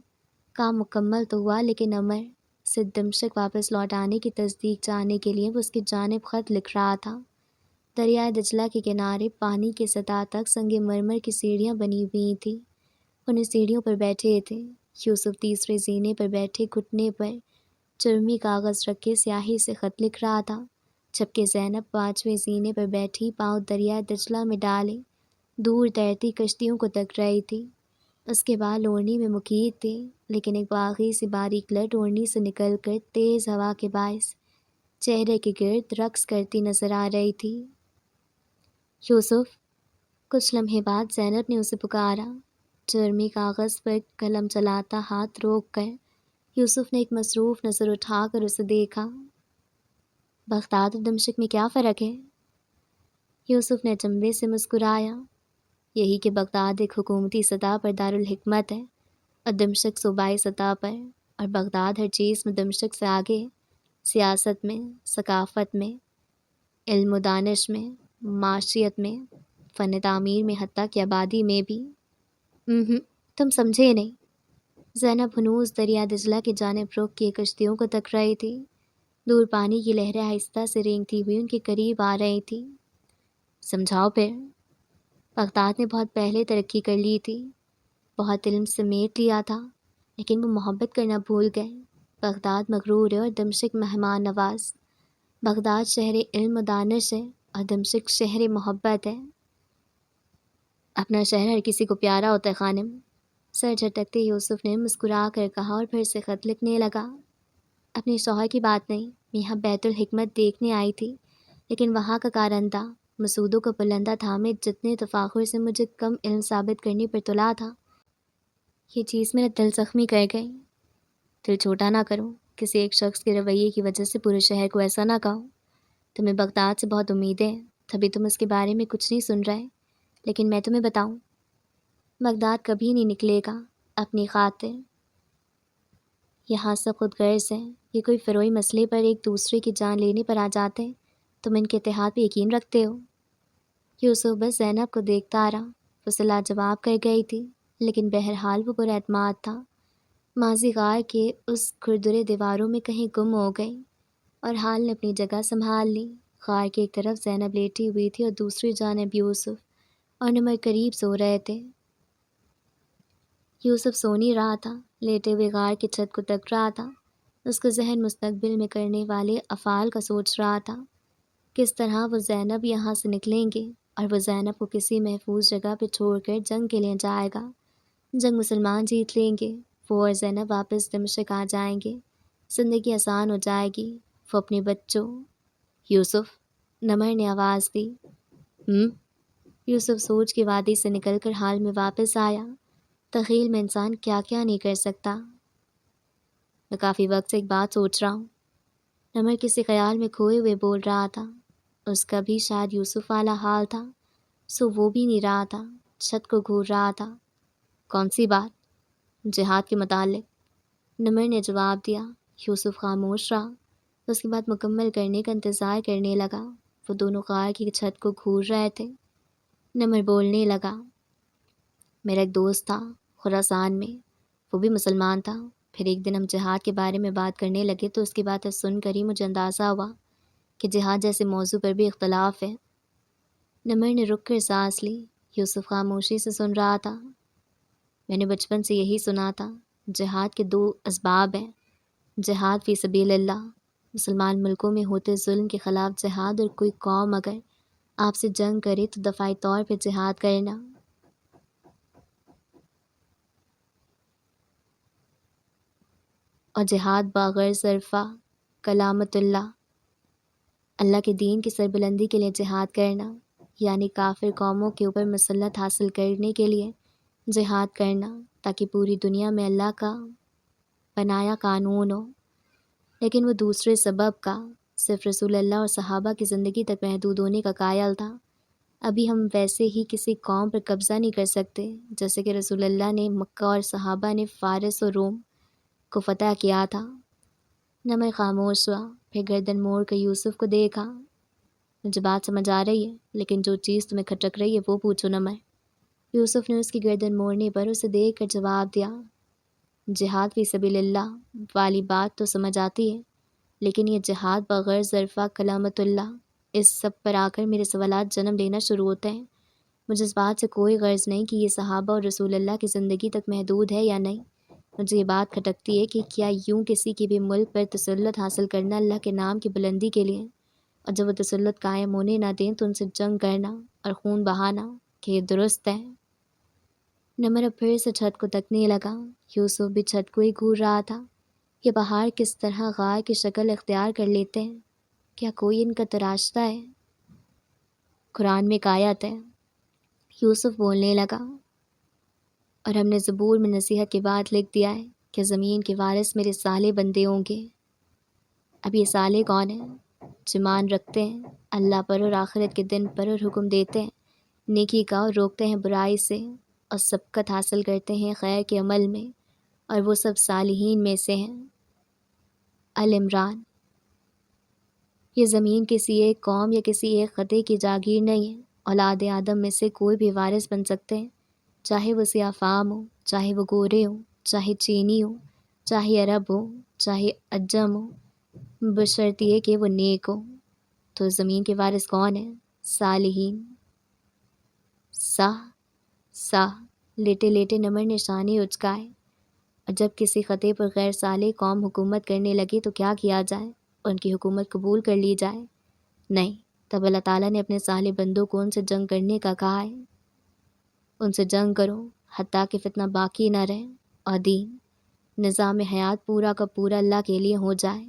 کام مکمل تو ہوا، لیکن عمر سے دمشق واپس لوٹ آنے کی تصدیق چاہنے کے لیے وہ اس کی جانب خط لکھ رہا تھا۔ دریائے دجلہ کے کنارے پانی کی سطح تک سنگ مرمر کی سیڑھیاں بنی ہوئی تھیں۔ انہیں سیڑھیوں پر بیٹھے تھے یوسف تیسرے زینے پر بیٹھے گھٹنے پر چرمی کاغذ رکھے سیاہی سے خط لکھ رہا تھا، جبکہ زینب پانچویں زینے پر بیٹھی پاؤں دریائے دجلہ میں ڈالے دور تیرتی کشتیوں کو تک رہی تھی۔ اس کے بال اوڑھنی میں مقید تھے، لیکن ایک باغی سی باریک لٹ اوڑھنی سے نکل کر تیز ہوا کے باعث چہرے کے گرد رقص کرتی نظر آ رہی تھی۔ یوسف! کچھ لمحے بعد زینب نے اسے پکارا۔ چرمی کاغذ پر قلم چلاتا ہاتھ روک کر یوسف نے ایک مصروف نظر اٹھا کر اسے دیکھا۔ بغداد اور دمشق میں کیا فرق ہے؟ یوسف نے اچنبھے سے مسکرایا۔ یہی کہ بغداد ایک حکومتی سطح پر دارالحکمت ہے اور دمشق صوبائی سطح پر، اور بغداد ہر چیز میں دمشق سے آگے، سیاست میں، ثقافت میں، علم و دانش میں، معاشیت میں، فن تعمیر میں، حتیٰ کہ آبادی میں بھی۔ تم سمجھے نہیں۔ زینب ہنوز دریا دجلہ کی جانب رخ کیے کشتیوں کو تک رہی تھی۔ دور پانی کی لہریں آہستہ سے رینگتی ہوئی ان کے قریب آ رہی تھی۔ سمجھاؤ پھر۔ بغداد نے بہت پہلے ترقی کر لی تھی، بہت علم سمیٹ لیا تھا، لیکن وہ محبت کرنا بھول گئے۔ بغداد مغرور ہے اور دمشق مہمان نواز۔ بغداد شہر علم و دانش ہے اور دمشق شہر محبت ہے۔ اپنا شہر ہر کسی کو پیارا ہوتا ہے خانم، سر جھٹکتے یوسف نے مسکرا کر کہا اور پھر سے خط لکھنے لگا۔ اپنے شوہر کی بات نہیں، میں یہاں بیت الحکمت دیکھنے آئی تھی، لیکن وہاں کا کارندہ مسودوں کو بلندہ تھامے جتنے تفاخر سے مجھے کم علم ثابت کرنے پر تلا تھا، یہ چیز میرا دل زخمی کر گئی۔ دل چھوٹا نہ کرو، کسی ایک شخص کے رویے کی وجہ سے پورے شہر کو ایسا نہ کہو۔ تمہیں بغداد سے بہت امیدیں ہیں، تبھی تم اس کے بارے میں کچھ نہیں سن رہے، لیکن میں تمہیں بتاؤں، بغداد کبھی نہیں نکلے گا اپنی خاطر۔ یہاں سب خود غرض ہیں، یہ کوئی فروئی مسئلے پر ایک دوسرے کی جان لینے پر آ جاتے ہیں۔ تم ان کے اتحاد پہ یقین رکھتے ہو؟ یوسف بس زینب کو دیکھتا رہا۔ وہ اسے لاجواب کر گئی تھی، لیکن بہرحال وہ پر اعتماد تھا۔ ماضی غار کے اس کھردرے دیواروں میں کہیں گم ہو گئی اور حال نے اپنی جگہ سنبھال لی۔ غار کی ایک طرف زینب لیٹی ہوئی تھی اور دوسری جانب یوسف اور نمر قریب سو رہے تھے۔ یوسف سو نہیں رہا تھا، لیٹے ہوئے غار کی چھت کو تک رہا تھا۔ اس کا ذہن مستقبل میں کرنے والے افعال کا سوچ رہا تھا، کس طرح وہ زینب یہاں سے نکلیں گے اور وہ زینب کو کسی محفوظ جگہ پہ چھوڑ کر جنگ کے لیے جائے گا۔ جنگ مسلمان جیت لیں گے، وہ اور زینب واپس دمشق آ جائیں گے، زندگی آسان ہو جائے گی۔ وہ اپنے بچوں… یوسف! نمر نے آواز دی۔ یوسف سوچ کی وادی سے نکل کر حال میں واپس آیا۔ تخیل میں انسان کیا کیا نہیں کر سکتا۔ میں کافی وقت سے ایک بات سوچ رہا ہوں۔ نمر کسی خیال میں کھوئے ہوئے بول رہا تھا۔ اس کا بھی شاید یوسف والا حال تھا، سو وہ بھی نہیں رہا تھا، چھت کو گھور رہا تھا۔ کون سی بات؟ جہاد کے متعلق، نمر نے جواب دیا۔ یوسف خاموش رہا، اس کے بعد مکمل کرنے کا انتظار کرنے لگا۔ وہ دونوں غار کی چھت کو گھور رہے تھے۔ نمر بولنے لگا۔ میرا ایک دوست تھا خراسان میں، وہ بھی مسلمان تھا۔ پھر ایک دن ہم جہاد کے بارے میں بات کرنے لگے تو اس کی باتیں سن کر ہی مجھے اندازہ ہوا کہ جہاد جیسے موضوع پر بھی اختلاف ہے۔ نمر نے رک کر سانس لی۔ یوسف خاموشی سے سن رہا تھا۔ میں نے بچپن سے یہی سنا تھا، جہاد کے دو اسباب ہیں، جہاد فی سبیل اللہ، مسلمان ملکوں میں ہوتے ظلم کے خلاف جہاد، اور کوئی قوم اگر آپ سے جنگ کرے تو دفاعی طور پہ جہاد کرنا۔ اور جہاد باغرض عرفہ کلامت اللہ، اللہ کے دین کی سربلندی کے لیے جہاد کرنا، یعنی کافر قوموں کے اوپر مسلط حاصل کرنے کے لیے جہاد کرنا، تاکہ پوری دنیا میں اللہ کا بنایا قانون ہو۔ لیکن وہ دوسرے سبب کا، صرف رسول اللہ اور صحابہ کی زندگی تک محدود ہونے کا قائل تھا۔ ابھی ہم ویسے ہی کسی قوم پر قبضہ نہیں کر سکتے جیسے کہ رسول اللہ نے مکہ اور صحابہ نے فارس اور روم کو فتح کیا تھا۔ نمر خاموش ہوا، پھر گردن موڑ کر یوسف کو دیکھا۔ مجھے بات سمجھ آ رہی ہے، لیکن جو چیز تمہیں کھٹک رہی ہے وہ پوچھو نمر۔ یوسف نے اس کی گردن موڑنے پر اسے دیکھ کر جواب دیا۔ جہاد فی سبیل اللہ والی بات تو سمجھ آتی ہے، لیکن یہ جہاد بغیر ظرفہ کلامت اللہ، اس سب پر آ کر میرے سوالات جنم لینا شروع ہوتے ہیں۔ مجھے اس بات سے کوئی غرض نہیں کہ یہ صحابہ اور رسول اللہ کی زندگی تک محدود ہے یا نہیں۔ مجھے یہ بات کھٹکتی ہے کہ کیا یوں کسی کے بھی ملک پر تسلط حاصل کرنا اللہ کے نام کی بلندی کے لیے، اور جب وہ تسلط قائم ہونے نہ دیں تو ان سے جنگ کرنا اور خون بہانا، کہ یہ درست ہے؟ نمر اب پھر سے چھت کو تکنے لگا۔ یوسف بھی چھت کو ہی گھور رہا تھا۔ یہ پہاڑ کس طرح غار کی شکل اختیار کر لیتے ہیں؟ کیا کوئی ان کا تراشتا ہے؟ قرآن میں ایک آیت ہے، یوسف بولنے لگا، اور ہم نے زبور میں نصیحت کی بات لکھ دیا ہے کہ زمین کے وارث میرے صالح بندے ہوں گے۔ اب یہ صالح کون ہیں؟ جو ایمان رکھتے ہیں اللہ پر اور آخرت کے دن پر، اور حکم دیتے ہیں نیکی کا اور روکتے ہیں برائی سے، اور سبقت حاصل کرتے ہیں خیر کے عمل میں، اور وہ سب صالحین میں سے ہیں۔ العمران۔ یہ زمین کسی ایک قوم یا کسی ایک خطے کی جاگیر نہیں ہے۔ اولاد آدم میں سے کوئی بھی وارث بن سکتے ہیں، چاہے وہ سیاہ فام ہو، چاہے وہ گورے ہوں، چاہے چینی ہو، چاہے عرب ہو، چاہے عجم ہو، بشرطیے کہ وہ نیک ہو۔ تو زمین کے وارث کون ہیں؟ صالحین۔ سا لیٹے لیٹے نمر نے شانے اچکائے۔ اور جب کسی خطے پر غیر صالح قوم حکومت کرنے لگے تو کیا کیا جائے؟ ان کی حکومت قبول کر لی جائے؟ نہیں، تب اللہ تعالیٰ نے اپنے صالح بندوں کو ان سے جنگ کرنے کا کہا ہے۔ ان سے جنگ کرو حتیٰ کہ فتنہ باقی نہ رہے اور دین، نظام حیات پورا کا پورا اللہ کے لیے ہو جائے۔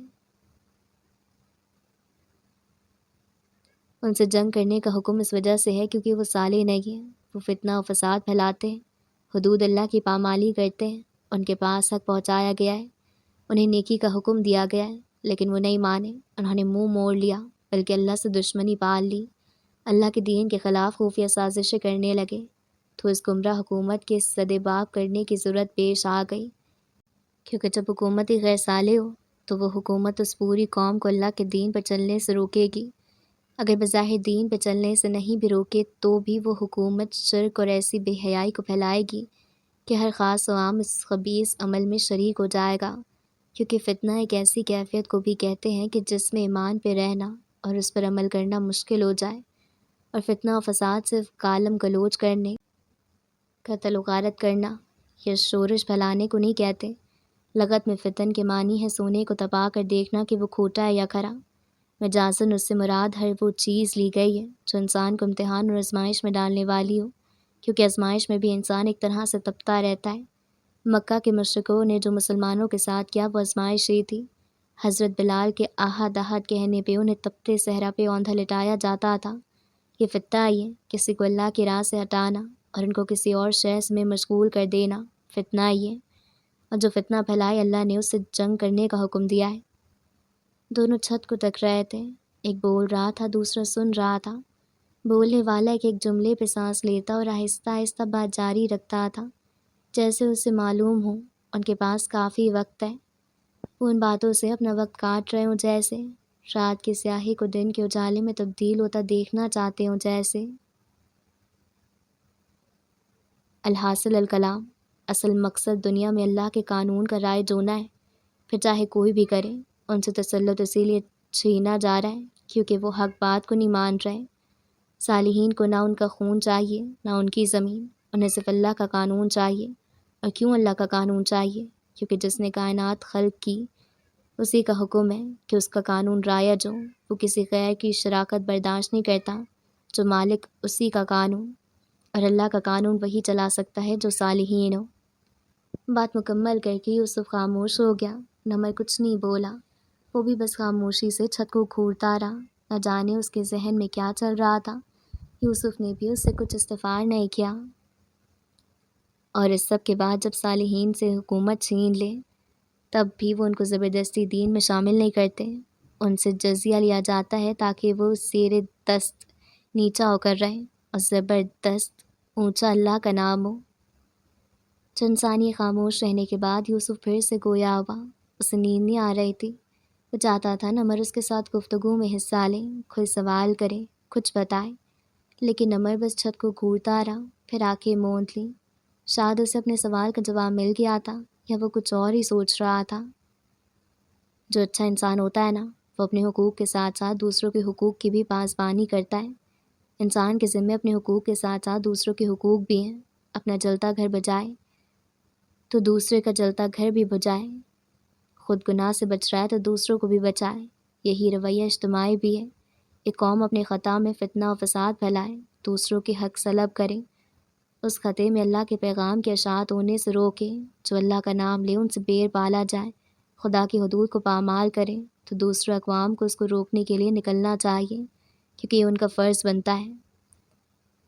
ان سے جنگ کرنے کا حکم اس وجہ سے ہے کیونکہ وہ صالح نہیں ہیں، وہ فتنہ و فساد پھیلاتے ہیں، حدود اللہ کی پامالی کرتے ہیں۔ ان کے پاس حق پہنچایا گیا ہے، انہیں نیکی کا حکم دیا گیا ہے، لیکن وہ نہیں مانے، انہوں نے منہ موڑ لیا، بلکہ اللہ سے دشمنی پال لی، اللہ کے دین کے خلاف خفیہ سازشیں کرنے لگے۔ تو اس گمراہ حکومت کے سدباب کرنے کی ضرورت پیش آ گئی، کیونکہ جب حکومت ہی غیر صالح ہو تو وہ حکومت اس پوری قوم کو اللہ کے دین پر چلنے سے روکے گی۔ اگر بظاہر دین پہ چلنے سے نہیں بھی روکے تو بھی وہ حکومت شرک اور ایسی بے حیائی کو پھیلائے گی کہ ہر خاص و عام اس خبیث عمل میں شریک ہو جائے گا، کیونکہ فتنہ ایک ایسی کیفیت کو بھی کہتے ہیں کہ جس میں ایمان پہ رہنا اور اس پر عمل کرنا مشکل ہو جائے، اور فتنہ و فساد صرف کالم گلوچ کرنے، قتل و غارت کرنا یا شورش پھیلانے کو نہیں کہتے۔ لغت میں فتن کے معنی ہے سونے کو تپا کر دیکھنا کہ وہ کھوٹا ہے یا کھرا۔ مجازاً اس سے مراد ہر وہ چیز لی گئی ہے جو انسان کو امتحان اور آزمائش میں ڈالنے والی ہو، کیونکہ آزمائش میں بھی انسان ایک طرح سے تپتا رہتا ہے۔ مکہ کے مشرکوں نے جو مسلمانوں کے ساتھ کیا وہ آزمائش ہی تھی۔ حضرت بلال کے آہد آہد کہنے پہ انہیں تپتے صحرا پہ اوندھا لٹایا جاتا تھا۔ یہ فتنہ ہی ہے، کسی کو اللہ کی راہ سے ہٹانا اور ان کو کسی اور شے میں مشغول کر دینا فتنہ ہی ہے، اور جو فتنہ پھیلائے اللہ نے اس سے جنگ کرنے کا حکم دیا ہے۔ دونوں چھت کو تک رہے تھے، ایک بول رہا تھا دوسرا سن رہا تھا۔ بولنے والا ایک جملے پہ سانس لیتا اور آہستہ آہستہ بات جاری رکھتا تھا، جیسے اسے معلوم ہو ان کے پاس کافی وقت ہے، وہ ان باتوں سے اپنا وقت کاٹ رہے ہوں، جیسے رات کی سیاہی کو دن کے اجالے میں تبدیل ہوتا دیکھنا چاہتے ہوں۔ جیسے الحاصل الکلام، اصل مقصد دنیا میں اللہ کے قانون کا رائج ہونا ہے، پھر چاہے کوئی بھی کرے۔ ان سے تسلط اسی لیے چھینا جا رہا ہے کیونکہ وہ حق بات کو نہیں مان رہے۔ صالحین کو نہ ان کا خون چاہیے نہ ان کی زمین، انہیں صرف اللہ کا قانون چاہیے۔ اور کیوں اللہ کا قانون چاہیے؟ کیونکہ جس نے کائنات خلق کی اسی کا حکم ہے کہ اس کا قانون رائج ہو، وہ کسی غیر کی شراکت برداشت نہیں کرتا، جو مالک اسی کا قانون، اور اللہ کا قانون وہی چلا سکتا ہے جو صالحین ہو۔ بات مکمل کر کے یوسف خاموش ہو گیا، نمر کچھ نہیں بولا، وہ بھی بس خاموشی سے چھت کو گھورتا رہا۔ نہ جانے اس کے ذہن میں کیا چل رہا تھا، یوسف نے بھی اس سے کچھ استفسار نہیں کیا۔ اور اس سب کے بعد جب صالحین سے حکومت چھین لے تب بھی وہ ان کو زبردستی دین میں شامل نہیں کرتے، ان سے جزیہ لیا جاتا ہے تاکہ وہ زیر دست نیچا ہو کر رہیں، اور زبردست اونچا اللہ کا نام ہو۔ چند ثانیے خاموش رہنے کے بعد یوسف پھر سے گویا ہوا، اسے نیند نہیں آ رہی تھی، وہ چاہتا تھا نمر اس کے ساتھ گفتگو میں حصہ لے، خود سوال کرے، کچھ بتائے، لیکن نمر بس چھت کو گھورتا رہا، پھر آنکھیں موند لیں۔ شاید اسے اپنے سوال کا جواب مل گیا تھا، یا وہ کچھ اور ہی سوچ رہا تھا؟ جو اچھا انسان ہوتا ہے نا، وہ اپنے حقوق کے ساتھ ساتھ دوسروں کے حقوق کی بھی پاسبانی کرتا ہے۔ انسان کے ذمے اپنے حقوق کے ساتھ ساتھ دوسروں کے حقوق بھی ہیں۔ اپنا جلتا گھر بجائے تو دوسرے کا جلتا گھر بھی بجائے، خود گناہ سے بچ رہا ہے تو دوسروں کو بھی بچائے۔ یہی رویہ اجتماعی بھی ہے۔ ایک قوم اپنے خطا میں فتنہ و فساد پھیلائے، دوسروں کے حق سلب کرے، اس خطے میں اللہ کے پیغام کے اشاعت ہونے سے روکے، جو اللہ کا نام لے ان سے بیر بالا جائے، خدا کی حدود کو پامال کرے، تو دوسرے اقوام کو اس کو روکنے کے لیے نکلنا چاہیے، کیونکہ یہ ان کا فرض بنتا ہے۔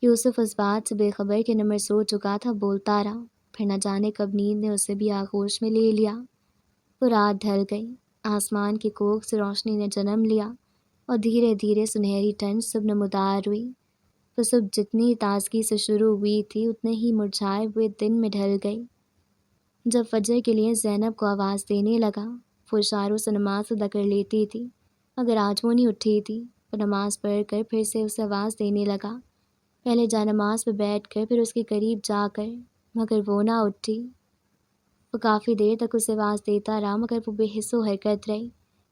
یوسف اس بات سے بے خبر کہ نمر سو چکا تھا بولتا رہا، پھر نہ جانے کب نیند نے اسے بھی آغوش میں لے لیا۔ وہ رات ڈھل گئی، آسمان کی کوکھ سے روشنی نے جنم لیا، اور دھیرے دھیرے سنہری ٹھنڈ سب نمودار ہوئی۔ وہ سب جتنی تازگی سے شروع ہوئی تھی اتنے ہی مرجھائے ہوئے دن میں ڈھل گئی۔ جب فجر کے لیے زینب کو آواز دینے لگا، وہ اشاروں سے نماز ادا کر لیتی تھی۔ اگر آج وہ نہیں اٹھی تھی، وہ نماز پڑھ کر پھر سے اسے آواز دینے لگا، پہلے جا نماز پہ بیٹھ کر پھر اس کے قریب جا کر، مگر وہ نہ اٹھی۔ وہ کافی دیر تک اسے آواز دیتا رہا، مگر وہ بے حس و حرکت رہی۔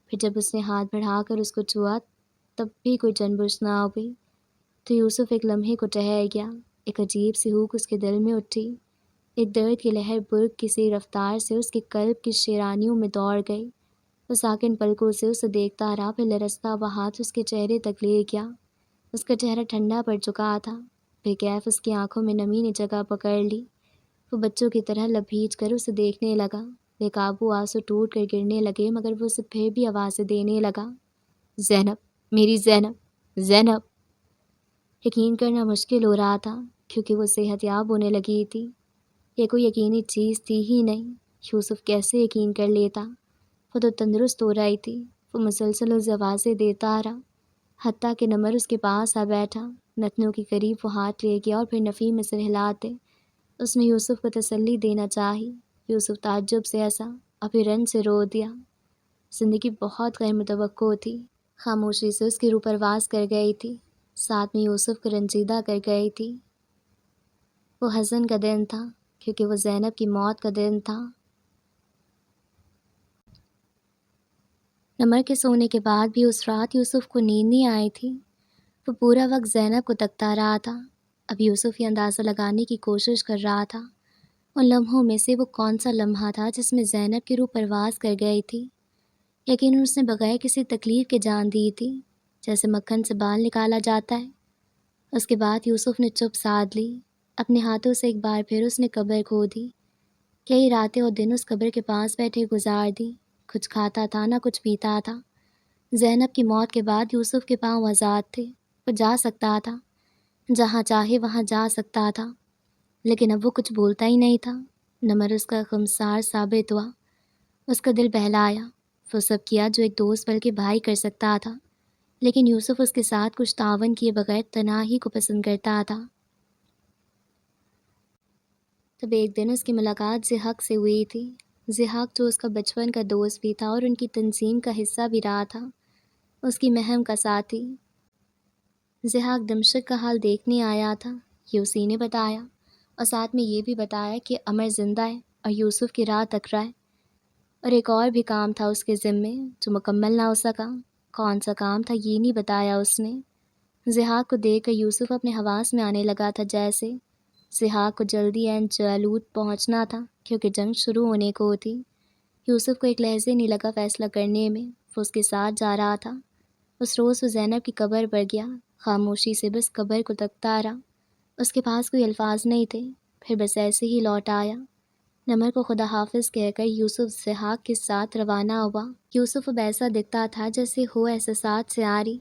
پھر جب اس نے ہاتھ بڑھا کر اس کو چھوا تب بھی کوئی جنبش نہ ہوئی، تو یوسف ایک لمحے کو ٹھہر گیا۔ ایک عجیب سی ہوک اس کے دل میں اٹھی، ایک درد کی لہر برق کسی رفتار سے اس کے قلب کی شیرانیوں میں دوڑ گئی۔ وہ ساکن پلکوں سے اسے دیکھتا رہا، پھر لرزتا ہوا ہاتھ اس کے چہرے تک لے گیا۔ اس کا چہرہ ٹھنڈا پڑ چکا تھا، بے کیف اس کی آنکھوں میں نمی نے جگہ پکڑ لی۔ وہ بچوں کی طرح لبھیج کر اسے دیکھنے لگا، بے قابو آنسو ٹوٹ کر گرنے لگے، مگر وہ اسے پھر بھی آوازیں دینے لگا، زینب، میری زینب، زینب۔ یقین کرنا مشکل ہو رہا تھا، کیونکہ وہ صحت یاب ہونے لگی تھی۔ یہ کوئی یقینی چیز تھی ہی نہیں۔ یوسف کیسے یقین کر لیتا؟ وہ تو تندرست ہو رہی تھی۔ وہ مسلسل اسے آوازیں دیتا رہا، حتیٰ کہ نمر اس کے پاس آ بیٹھا، نتنوں کے قریب وہ ہاتھ لے گیا اور پھر نفی میں سر ہلاتے اس نے یوسف کو تسلی دینا چاہی۔ یوسف تعجب سے ہنسا اور پھر رنج سے رو دیا۔ زندگی بہت غیر متوقع تھی، خاموشی سے اس کی روح پرواز کر گئی تھی، ساتھ میں یوسف کو رنجیدہ کر گئی تھی۔ وہ حزن کا دن تھا، کیونکہ وہ زینب کی موت کا دن تھا۔ نمر کے سونے کے بعد بھی اس رات یوسف کو نیند نہیں آئی تھی۔ وہ پورا وقت زینب کو تکتا رہا تھا۔ اب یوسف یہ اندازہ لگانے کی کوشش کر رہا تھا، ان لمحوں میں سے وہ کون سا لمحہ تھا جس میں زینب کی روح پرواز کر گئی تھی۔ یقیناً اس نے بغیر کسی تکلیف کے جان دی تھی، جیسے مکھن سے بال نکالا جاتا ہے۔ اس کے بعد یوسف نے چپ سادھ لی، اپنے ہاتھوں سے ایک بار پھر اس نے قبر کھودی۔ کئی راتیں اور دن اس قبر کے پاس بیٹھے گزار دی، کچھ کھاتا تھا نہ کچھ پیتا تھا۔ زینب کی موت کے بعد یوسف کے پاؤں آزاد تھے، وہ جا سکتا تھا، جہاں چاہے وہاں جا سکتا تھا، لیکن اب وہ کچھ بولتا ہی نہیں تھا۔ نمر اس کا خمسار ثابت ہوا، اس کا دل بہلایا۔ وہ سب کیا جو ایک دوست بلکہ بھائی کر سکتا تھا، لیکن یوسف اس کے ساتھ کچھ تعاون کیے بغیر تنہائی کو پسند کرتا تھا۔ تب ایک دن اس کی ملاقات ضحاک سے ہوئی تھی۔ ضحاک جو اس کا بچپن کا دوست بھی تھا اور ان کی تنظیم کا حصہ بھی رہا تھا، اس کی مہم کا ساتھی۔ ضحاک دمشق کا حال دیکھنے آیا تھا، یہ اسی نے بتایا، اور ساتھ میں یہ بھی بتایا کہ عمر زندہ ہے اور یوسف کی راہ تک رہا ہے۔ اور ایک اور بھی کام تھا اس کے ذمے جو مکمل نہ ہو سکا۔ کون سا کام تھا یہ نہیں بتایا اس نے۔ ضحاک کو دیکھ کر یوسف اپنے حواس میں آنے لگا تھا جیسے۔ ضحاک کو جلدی عین جالوت پہنچنا تھا، کیونکہ جنگ شروع ہونے کو تھی۔ یوسف کو ایک لحظے نہیں لگا فیصلہ کرنے میں، وہ اس کے ساتھ جا رہا تھا۔ اس روز وہ زینب کی قبر پر گیا، خاموشی سے بس قبر کو تکتا رہا۔ اس کے پاس کوئی الفاظ نہیں تھے، پھر بس ایسے ہی لوٹ آیا۔ نمر کو خدا حافظ کہہ کر یوسف ضحاک کے ساتھ روانہ ہوا۔ یوسف اب ایسا دکھتا تھا جیسے ہو احساسات سے آری۔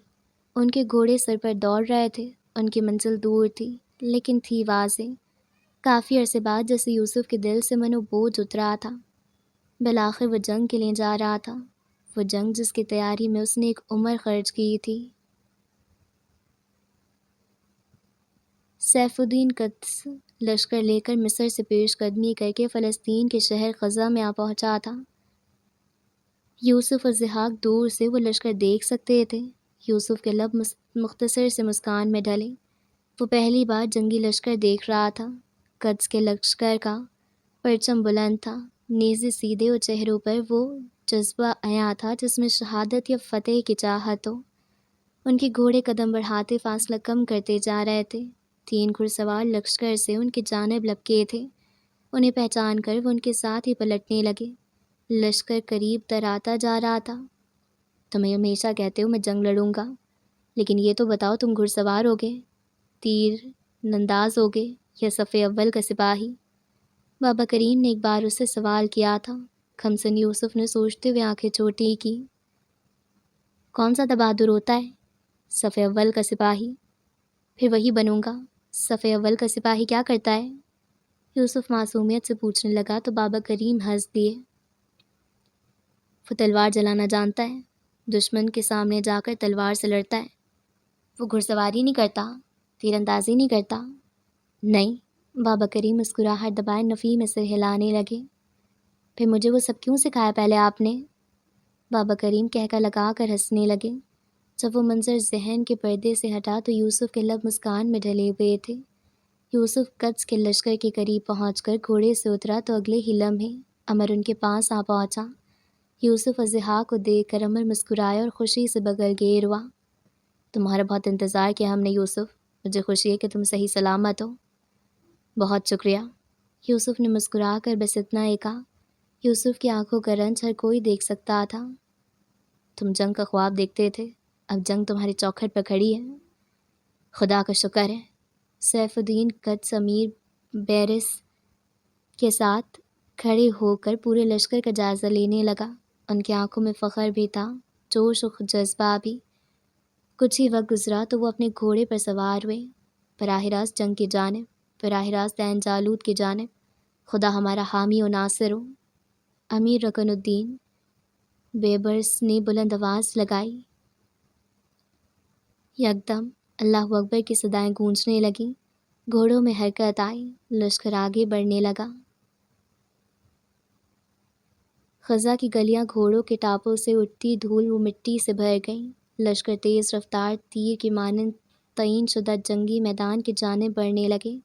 ان کے گھوڑے سر پر دوڑ رہے تھے، ان کی منزل دور تھی لیکن تھی واضح۔ کافی عرصے بعد جیسے یوسف کے دل سے منو بوجھ اترا تھا۔ بالآخر وہ جنگ کے لیے جا رہا تھا، وہ جنگ جس کی تیاری میں اس نے ایک عمر خرچ کی تھی۔ سیف الدین قدس لشکر لے کر مصر سے پیش قدمی کر کے فلسطین کے شہر غزہ میں آ پہنچا تھا۔ یوسف اور ضحاک دور سے وہ لشکر دیکھ سکتے تھے۔ یوسف کے لب مختصر سے مسکان میں ڈھلے، وہ پہلی بار جنگی لشکر دیکھ رہا تھا۔ قدس کے لشکر کا پرچم بلند تھا، نیزے سیدھے اور چہروں پر وہ جذبہ عیاں تھا جس میں شہادت یا فتح کی چاہت ہو۔ ان کے گھوڑے قدم بڑھاتے فاصلہ کم کرتے جا رہے تھے۔ 3 گھڑسوار لشکر سے ان کی جانب لپکے تھے۔ انہیں پہچان کر وہ ان کے ساتھ ہی پلٹنے لگے۔ لشکر قریب تر آتا جا رہا تھا۔ تمہیں ہمیشہ کہتے ہو میں جنگ لڑوں گا، لیکن یہ تو بتاؤ تم گھڑسوار ہوگے، تیر ننداز ہوگے یا صف اول کا سپاہی؟ بابا کریم نے ایک بار اس سے سوال کیا تھا۔ کھمسن یوسف نے سوچتے ہوئے آنکھیں چھوٹی کی۔ کون سا بہادر ہوتا ہے؟ صف اول کا سپاہی۔ پھر وہی بنوں گا۔ صف اول کا سپاہی کیا کرتا ہے؟ یوسف معصومیت سے پوچھنے لگا تو بابا کریم ہنس دیے۔ وہ تلوار جلانا جانتا ہے، دشمن کے سامنے جا کر تلوار سے لڑتا ہے۔ وہ گھڑسواری نہیں کرتا، تیر اندازی نہیں کرتا؟ نہیں۔ بابا کریم مسکراہٹ دبائے نفی میں سر ہلانے لگے۔ پھر مجھے وہ سب کیوں سکھایا پہلے آپ نے؟ بابا کریم کہکا لگا کر ہنسنے لگے۔ جب وہ منظر ذہن کے پردے سے ہٹا تو یوسف کے لب مسکان میں ڈھلے ہوئے تھے۔ یوسف قدس کے لشکر کے قریب پہنچ کر گھوڑے سے اترا تو اگلے ہی لمحے عمر ان کے پاس آ پہنچا۔ یوسف اور ضحاک کو دیکھ کر عمر مسکرایا اور خوشی سے بغل گیر ہوا۔ تمہارا بہت انتظار کیا ہم نے یوسف، مجھے خوشی ہے کہ تم صحیح سلامت ہو۔ بہت شکریہ۔ یوسف نے مسکرا کر بس اتنا ہی کہا۔ یوسف کی آنکھوں کا رنج ہر کوئی دیکھ سکتا تھا۔ تم جنگ کا خواب دیکھتے تھے، اب جنگ تمہاری چوکھٹ پر کھڑی ہے۔ خدا کا شکر ہے۔ سیف الدین قدس امیر بیرس کے ساتھ کھڑے ہو کر پورے لشکر کا جائزہ لینے لگا۔ ان کی آنکھوں میں فخر بھی تھا، جوش و جذبہ بھی۔ کچھ ہی وقت گزرا تو وہ اپنے گھوڑے پر سوار ہوئے، براہ راست جنگ کی جانب، براہ راست عین جالوت کی جانب۔ خدا ہمارا حامی و ناصر ہو۔ امیر رکن الدین بیبرس نے بلند آواز لگائی۔ یکدم اللہ اکبر کی صدائیں گونجنے لگیں، گھوڑوں میں حرکت آئی، لشکر آگے بڑھنے لگا۔ خزاں کی گلیاں گھوڑوں کے ٹاپوں سے اٹھتی دھول و مٹی سے بھر گئیں۔ لشکر تیز رفتار تیر کی مانند تعین شدہ جنگی میدان کی جانب بڑھنے لگے۔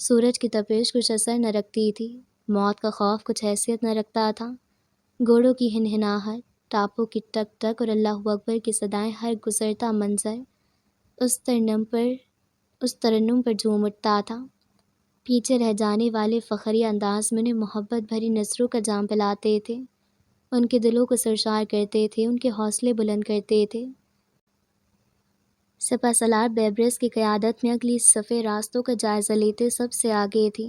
سورج کی تپش کچھ اثر نہ رکھتی تھی، موت کا خوف کچھ حیثیت نہ رکھتا تھا۔ گھوڑوں کی ہنہناہٹ، ٹاپوں کی ٹک ٹک اور اللہ اکبر کی صدائیں، ہر گزرتا منظر اس ترنم پر جھوم اٹھتا تھا۔ پیچھے رہ جانے والے فخری انداز میں انہیں محبت بھری نظروں کا جام پلاتے تھے، ان کے دلوں کو سرشار کرتے تھے، ان کے حوصلے بلند کرتے تھے۔ سپہ سالار بیبرس کی قیادت میں اگلی صفیں راستوں کا جائزہ لیتے سب سے آگے تھی۔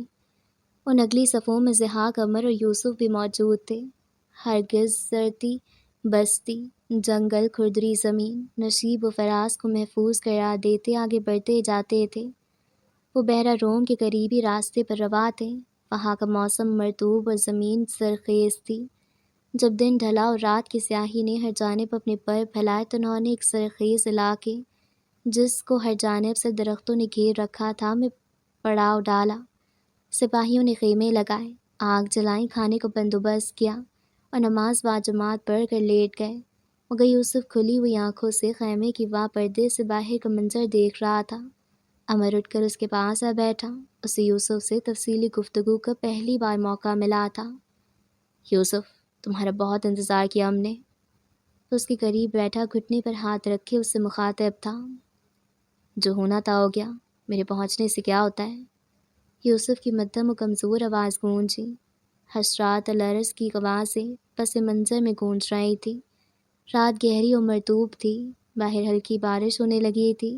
ان اگلی صفوں میں ضحاک، عمر اور یوسف بھی موجود تھے۔ ہرگز زرتی بستی، جنگل، کھردری زمین، نشیب و فراز کو محفوظ قرار دیتے آگے بڑھتے جاتے تھے۔ وہ بحیرہ روم کے قریبی راستے پر رواں تھے۔ وہاں کا موسم مرطوب اور زمین زرخیز تھی۔ جب دن ڈھلا اور رات کی سیاہی نے ہر جانب اپنے پر پھیلائے تو انہوں نے ایک زرخیز علاقے، جس کو ہر جانب سے درختوں نے گھیر رکھا تھا، میں پڑاؤ ڈالا۔ سپاہیوں نے خیمے لگائے، آگ جلائیں، کھانے کا بندوبست کیا اور نماز باجماعت پڑھ کر لیٹ گئے، مگر یوسف کھلی ہوئی آنکھوں سے خیمے کی واہ پردے سے باہر کا منظر دیکھ رہا تھا۔ عمر اٹھ کر اس کے پاس آ بیٹھا۔ اسے یوسف سے تفصیلی گفتگو کا پہلی بار موقع ملا تھا۔ یوسف، تمہارا بہت انتظار کیا ہم نے۔ اس کے قریب بیٹھا گھٹنے پر ہاتھ رکھے اس سے مخاطب تھا۔ جو ہونا تھا ہو گیا، میرے پہنچنے سے کیا ہوتا ہے؟ یوسف کی مدھم و کمزور آواز گونجی۔ حشرات الارض کی آوازیں پس منظر میں گونج رہی تھی۔ رات گہری اور مرطوب تھی، باہر ہلکی بارش ہونے لگی تھی۔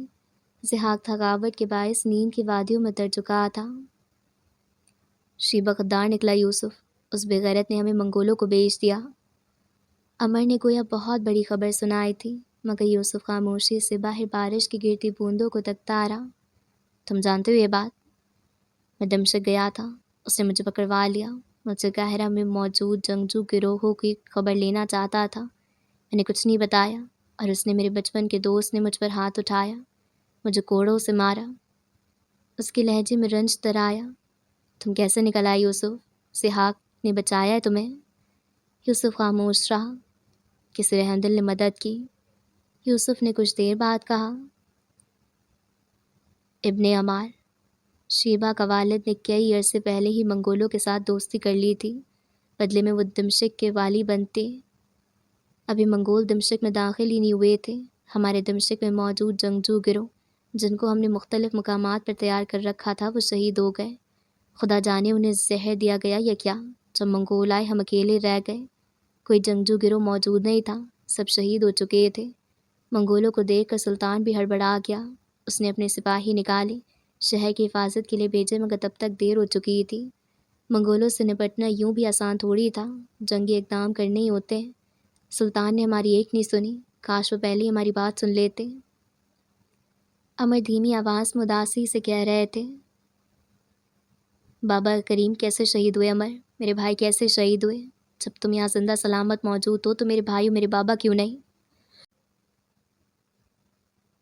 ضحاک تھکاوٹ کے باعث نیند کی وادیوں میں تر چکا تھا۔ شیبہ غدار نکلا یوسف، اس بے غیرت نے ہمیں منگولوں کو بیچ دیا۔ عمر نے گویا بہت بڑی خبر سنائی تھی، مگر یوسف خاموشی سے باہر بارش کی گرتی بوندوں کو تکتا رہا۔ تم جانتے ہو یہ بات؟ میں دمشق گیا تھا، اس نے مجھے پکڑوا لیا، مجھ سے قاہرہ میں موجود جنگجو گروہوں کی خبر لینا چاہتا تھا۔ میں نے کچھ نہیں بتایا اور اس نے، میرے بچپن کے دوست نے، مجھ پر ہاتھ اٹھایا، مجھے کوڑوں سے مارا۔ اس کے لہجے میں رنج تر آیا۔ تم کیسے نکل آئے یوسف؟ ضحاک نے بچایا ہے تمہیں؟ یوسف خاموش رہا۔ کسی رحم دل نے مدد کی۔ یوسف نے کچھ دیر بعد کہا، ابن عمار، شیبہ کا والد نے کئی عرصے پہلے ہی منگولوں کے ساتھ دوستی کر لی تھی۔ بدلے میں وہ دمشق کے والی بنتے۔ ابھی منگول دمشق میں داخل ہی نہیں ہوئے تھے، ہمارے دمشق میں موجود جنگجو گروہ جن کو ہم نے مختلف مقامات پر تیار کر رکھا تھا وہ شہید ہو گئے۔ خدا جانے انہیں زہر دیا گیا یا کیا۔ جب منگول آئے ہم اکیلے رہ گئے، کوئی جنگجو گروہ موجود نہیں تھا، سب شہید ہو چکے تھے۔ منگولوں کو دیکھ کر سلطان بھی ہڑبڑا گیا، اس نے اپنے سپاہی نکالے، شہر کی حفاظت کے لیے بھیجے، مگر تب تک دیر ہو چکی تھی۔ منگولوں سے نپٹنا یوں بھی آسان تھوڑی تھا، جنگی اقدام کرنے ہی ہوتے ہیں۔ سلطان نے ہماری ایک نہیں سنی، کاش وہ پہلے ہی ہماری بات سن لیتے۔ امر دھیمی آواز میں اداسی سے کہہ رہے تھے، بابا کریم کیسے شہید ہوئے؟ امر، میرے بھائی کیسے شہید ہوئے؟ جب تم یہاں زندہ سلامت موجود ہو تو میرے بھائی میرے بابا کیوں نہیں؟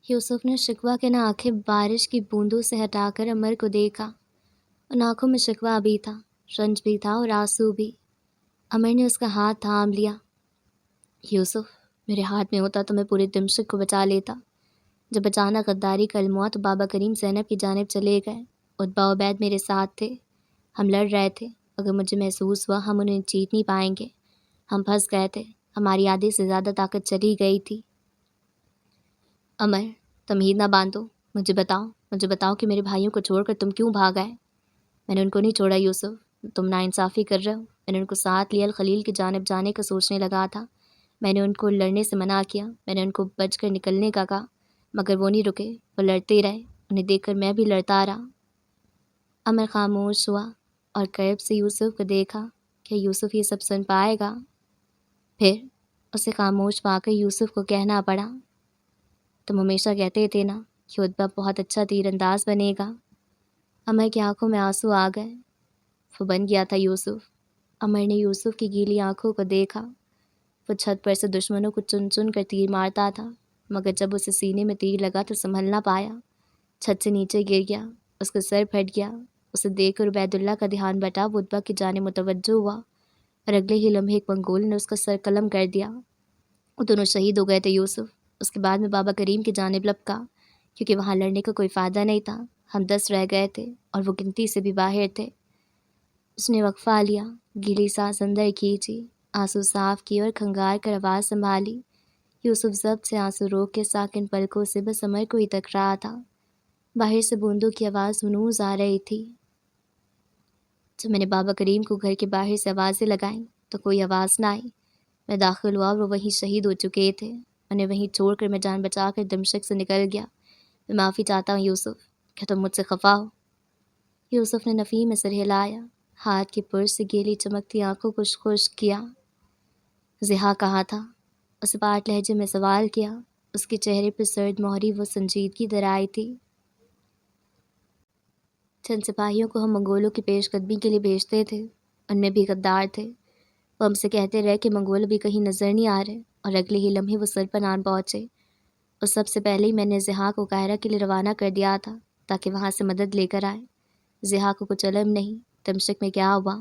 یوسف نے شکوہ کے نہ آنکھیں بارش کی بوندوں سے ہٹا کر امر کو دیکھا۔ ان آنکھوں میں شکوہ بھی تھا، رنج بھی تھا اور آنسو بھی۔ امر نے اس کا ہاتھ تھام لیا۔ یوسف، میرے ہاتھ میں ہوتا تو میں پورے دمشق کو بچا لیتا۔ جب اچانک غداری کا علم ہوا تو بابا کریم زینب کی جانب چلے گئے۔ عتبہ عبید میرے ساتھ تھے، ہم لڑ رہے تھے، اگر مجھے محسوس ہوا ہم انہیں جیت نہیں پائیں گے۔ ہم پھنس گئے تھے، ہماری آدھی سے زیادہ طاقت چلی گئی تھی۔ امر، تمہید نہ باندھو، مجھے بتاؤ کہ میرے بھائیوں کو چھوڑ کر تم کیوں بھاگ آئے؟ میں نے ان کو نہیں چھوڑا یوسف، تم ناانصافی کر رہے ہو۔ میں نے ان کو ساتھ لیا، الخلیل کی جانب جانے کا سوچنے لگا تھا۔ میں نے ان کو لڑنے سے منع کیا، میں نے ان کو بچ کر نکلنے کا کہا، مگر وہ نہیں رکے، وہ لڑتے رہے۔ انہیں دیکھ کر میں بھی لڑتا رہا۔ امر خاموش ہوا اور قریب سے یوسف کو دیکھا کہ یوسف یہ سب سن پائے گا۔ پھر اسے خاموش پا کر یوسف کو کہنا پڑا، تم ہمیشہ کہتے تھے نا کہ عتبہ بہت اچھا تیر انداز بنے گا۔ امر کی آنکھوں میں آنسو آ گئے۔ وہ بن گیا تھا یوسف۔ امر نے یوسف کی گیلی آنکھوں کو دیکھا۔ وہ چھت پر سے دشمنوں کو چن چن کر تیر مارتا تھا، مگر جب اسے سینے میں تیر لگا تو سنبھل نہ پایا، چھت سے نیچے گر گیا، اس کا سر پھٹ گیا۔ اسے دیکھ کر عبید اللہ کا دھیان بٹا، وہ عتبہ کی جانب متوجہ ہوا اور اگلے ہی لمحے ایک منگول نے اس کا سر قلم کر دیا۔ وہ دونوں شہید ہو گئے تھے یوسف۔ اس کے بعد میں بابا کریم کی جانب لپکا، کیونکہ وہاں لڑنے کا کوئی فائدہ نہیں تھا، ہم 10 رہ گئے تھے اور وہ گنتی سے بھی باہر تھے۔ اس نے وقفہ لیا، گیلی سانس اندر کھینچی، آنسو صاف کیے اور کھنگار کر آواز سنبھالی۔ یوسف ضبط سے آنسو روک کے ساکن پلکوں سے بس امر کو ہی تک رہا تھا۔ باہر سے بوندوں کی آواز ہنوز آ رہی تھی۔ جب میں نے بابا کریم کو گھر کے باہر سے آوازیں لگائیں تو کوئی آواز نہ آئی۔ میں داخل ہوا اور وہ وہیں شہید ہو چکے تھے۔ انہیں وہیں چھوڑ کر میں جان بچا کر دمشق سے نکل گیا۔ میں معافی چاہتا ہوں یوسف، کیا تم مجھ سے خفا ہو؟ یوسف نے نفی میں سر ہلایا، ہاتھ کی پرس سے گیلی چمکتی آنکھوں کو خشک کیا۔ ضحیٰ کہاں تھا؟ اسے پاٹ لہجے میں سوال کیا۔ اس کے چہرے پر سرد مہری و سنجیدگی در آئی تھی۔ چند سپاہیوں کو ہم منگولوں کی پیش قدمی کے لیے بھیجتے تھے، ان میں بھی غدار تھے۔ وہ ہم سے کہتے رہے کہ منگول ابھی کہیں نظر نہیں آ رہے، اور اگلے ہی لمحے وہ سرپنان پہنچے۔ اور سب سے پہلے ہی میں نے ضحیٰ کو قاہرہ کے لیے روانہ کر دیا تھا تاکہ وہاں سے مدد لے کر آئے۔ ضحیٰ کو کچھ علم نہیں دمشق میں کیا ہوا۔